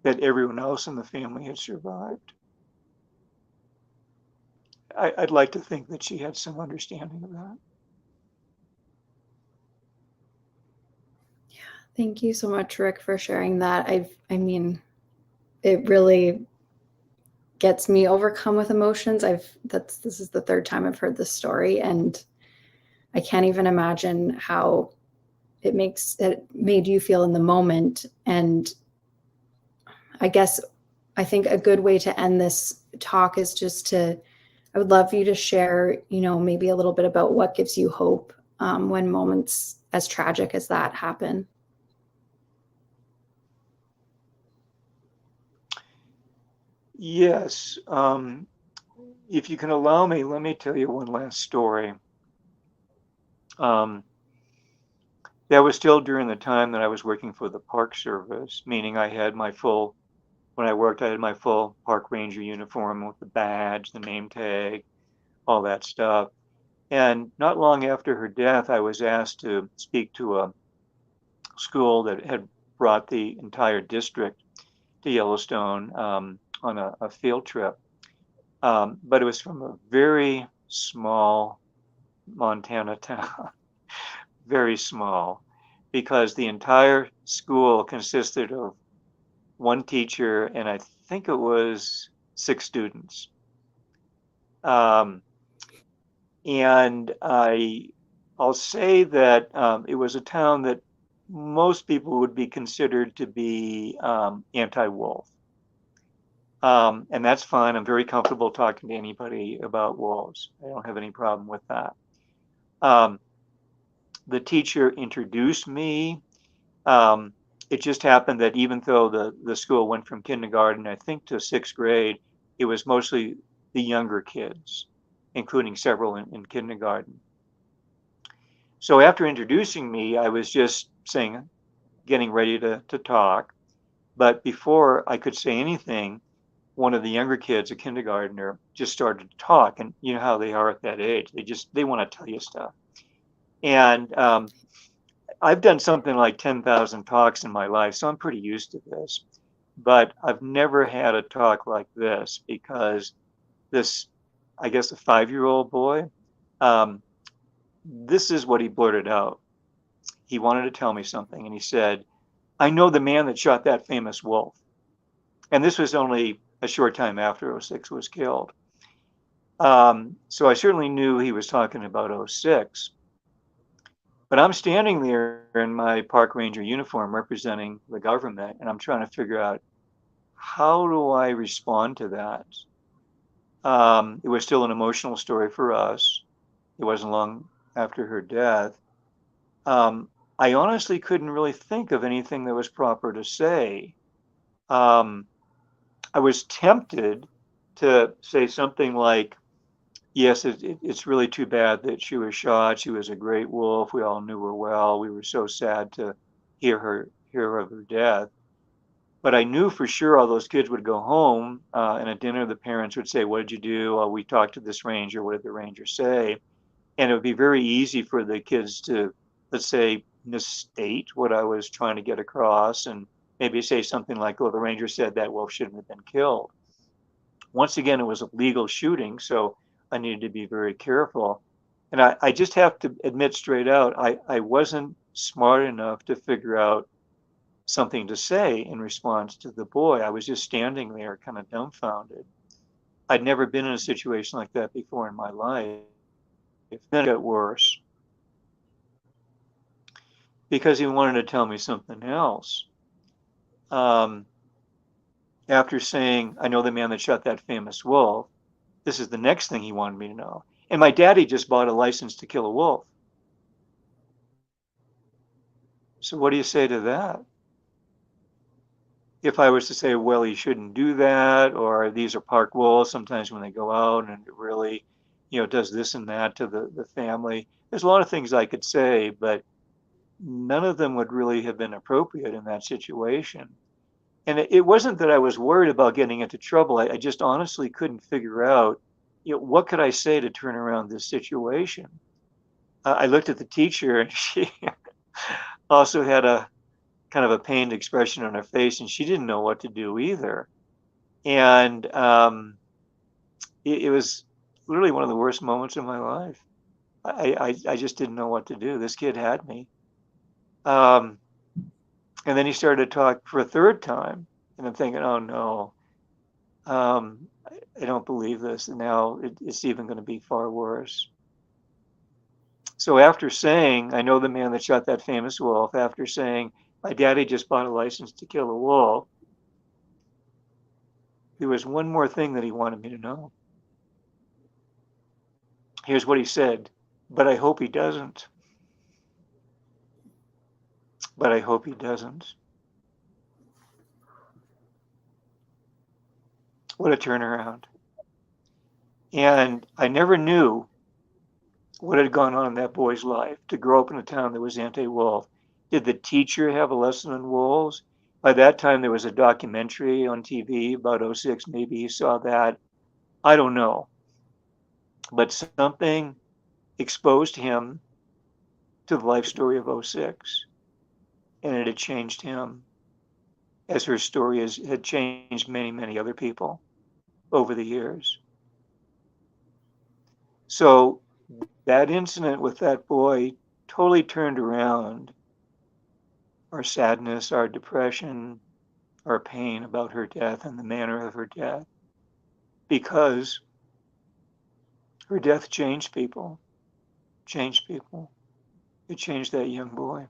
that everyone else in the family had survived. I'd like to think that she had some understanding of that. Thank you so much, Rick, for sharing that. I mean, it really gets me overcome with emotions. This is the third time I've heard this story, and I can't even imagine how it made you feel in the moment. And I guess I think a good way to end this talk is just to, I would love for you to share, maybe a little bit about what gives you hope when moments as tragic as that happen. Yes. If you can allow me, let me tell you one last story. Um, that was still during the time that I was working for the Park Service, meaning I had my full, when I worked, I had my full park ranger uniform with the badge, the name tag, all that stuff. And not long after her death, I was asked to speak to a school that had brought the entire district to Yellowstone on a field trip. But it was from a very small Montana town, very small, because the entire school consisted of one teacher and I think it was 6 students. Um, and I'll say that it was a town that most people would be considered to be anti-wolf. And that's fine. I'm very comfortable talking to anybody about wolves. I don't have any problem with that. Um, the teacher introduced me. Um, it just happened that even though the school went from kindergarten, I think, to 6th grade, it was mostly the younger kids, including several in kindergarten. So after introducing me, I was just saying, getting ready to talk. But before I could say anything, one of the younger kids, a kindergartner, just started to talk. And you know how they are at that age. They want to tell you stuff. And I've done something like 10,000 talks in my life, so I'm pretty used to this. But I've never had a talk like this because this, I guess, a 5-year-old boy, um, this is what he blurted out. He wanted to tell me something, and he said, I know the man that shot that famous wolf. And this was only a short time after '06 was killed. So I certainly knew he was talking about '06. But I'm standing there in my park ranger uniform representing the government, and I'm trying to figure out how do I respond to that? It was still an emotional story for us. It wasn't long after her death. Um, I honestly couldn't really think of anything that was proper to say. Um, I was tempted to say something like, yes, it's really too bad that she was shot. She was a great wolf. We all knew her well. We were so sad to hear of her death. But I knew for sure all those kids would go home, and at dinner the parents would say, "What did you do?" "Oh, we talked to this ranger. What did the ranger say?" And it would be very easy for the kids to, let's say, misstate what I was trying to get across, and maybe say something like, "Oh, the ranger said that wolf shouldn't have been killed." Once again, it was a legal shooting, so I needed to be very careful. And I just have to admit straight out, I wasn't smart enough to figure out something to say in response to the boy. I was just standing there kind of dumbfounded. I'd never been in a situation like that before in my life. Then it got worse because he wanted to tell me something else. Um, After saying, I know the man that shot that famous wolf, this is the next thing he wanted me to know. And my daddy just bought a license to kill a wolf. So what do you say to that? If I was to say, well, you shouldn't do that, or these are park wolves, sometimes when they go out and it really, does this and that to the family. There's a lot of things I could say, but none of them would really have been appropriate in that situation. And it wasn't that I was worried about getting into trouble. I just honestly couldn't figure out, what could I say to turn around this situation? I looked at the teacher and she also had a kind of a pained expression on her face, and she didn't know what to do either. And it was literally one of the worst moments of my life. I just didn't know what to do. This kid had me. Um, and then he started to talk for a third time, and I'm thinking, oh no, I don't believe this. And now it's even going to be far worse. So after saying, I know the man that shot that famous wolf, after saying, my daddy just bought a license to kill a wolf, there was one more thing that he wanted me to know. Here's what he said, but I hope he doesn't. But I hope he doesn't. What a turnaround. And I never knew what had gone on in that boy's life to grow up in a town that was anti-wolf. Did the teacher have a lesson on wolves? By that time, there was a documentary on TV about '06. Maybe he saw that. I don't know. But something exposed him to the life story of '06, and it had changed him, as her story had changed many, many other people over the years. So that incident with that boy totally turned around our sadness, our depression, our pain about her death and the manner of her death, because her death changed people, changed people. It changed that young boy.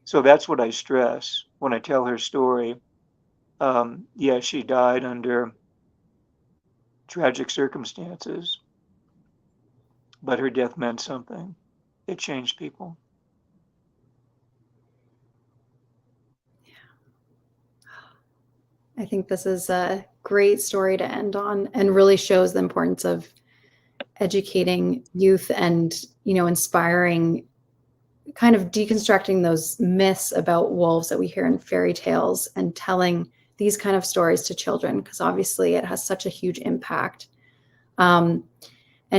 So that's what I stress when I tell her story. Yeah, she died under tragic circumstances, but her death meant something. It changed people. I think this is a great story to end on and really shows the importance of educating youth and, inspiring, kind of deconstructing those myths about wolves that we hear in fairy tales and telling these kind of stories to children, because obviously it has such a huge impact. And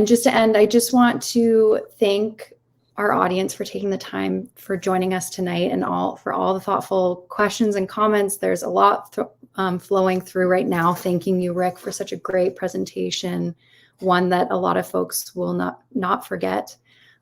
just to end, I just want to thank our audience for taking the time for joining us tonight and for all the thoughtful questions and comments. There's a lot flowing through right now. Thanking you, Rick, for such a great presentation, one that a lot of folks will not forget.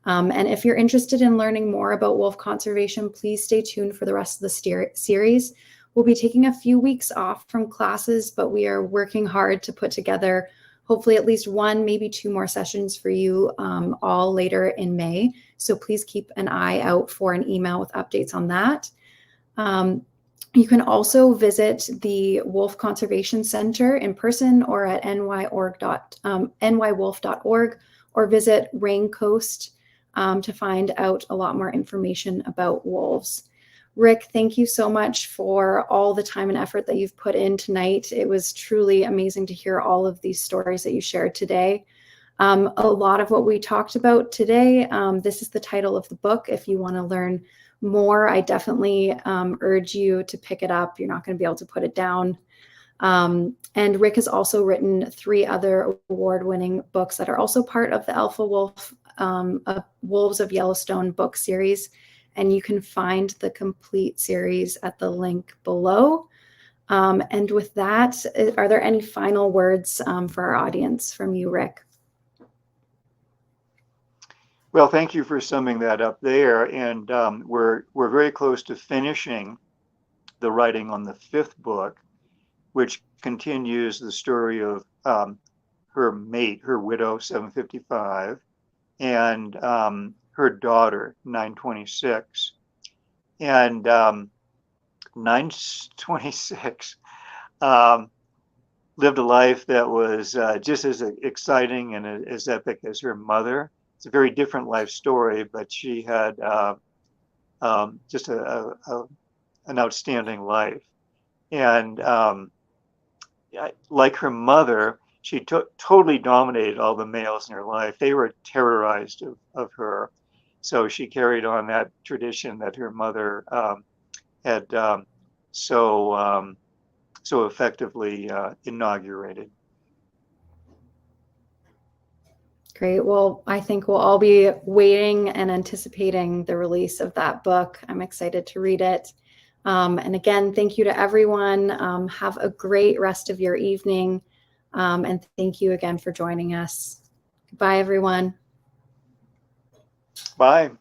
And if you're interested in learning more about wolf conservation, please stay tuned for the rest of the series. We'll be taking a few weeks off from classes, but we are working hard to put together hopefully at least one, maybe two more sessions for you all later in May. So please keep an eye out for an email with updates on that. You can also visit the Wolf Conservation Center in person or at nywolf.org, or visit Raincoast to find out a lot more information about wolves. Rick, thank you so much for all the time and effort that you've put in tonight. It was truly amazing to hear all of these stories that you shared today. A lot of what we talked about today, this is the title of the book. If you want to learn more, I definitely urge you to pick it up. You're not going to be able to put it down. And Rick has also written 3 other award-winning books that are also part of the Alpha Wolf Wolves of Yellowstone book series. And you can find the complete series at the link below. And with that, are there any final words for our audience from you, Rick? Well, thank you for summing that up there. And we're very close to finishing the writing on the 5th book, which continues the story of her mate, her widow, 755, and her daughter, 926. And 926 lived a life that was just as exciting and as epic as her mother. It's a very different life story, but she had just an outstanding life. And like her mother, she totally dominated all the males in her life. They were terrorized of her. So she carried on that tradition that her mother had so effectively inaugurated. Great. Well, I think we'll all be waiting and anticipating the release of that book. I'm excited to read it. And again, thank you to everyone. Have a great rest of your evening. And thank you again for joining us. Goodbye, everyone. Bye.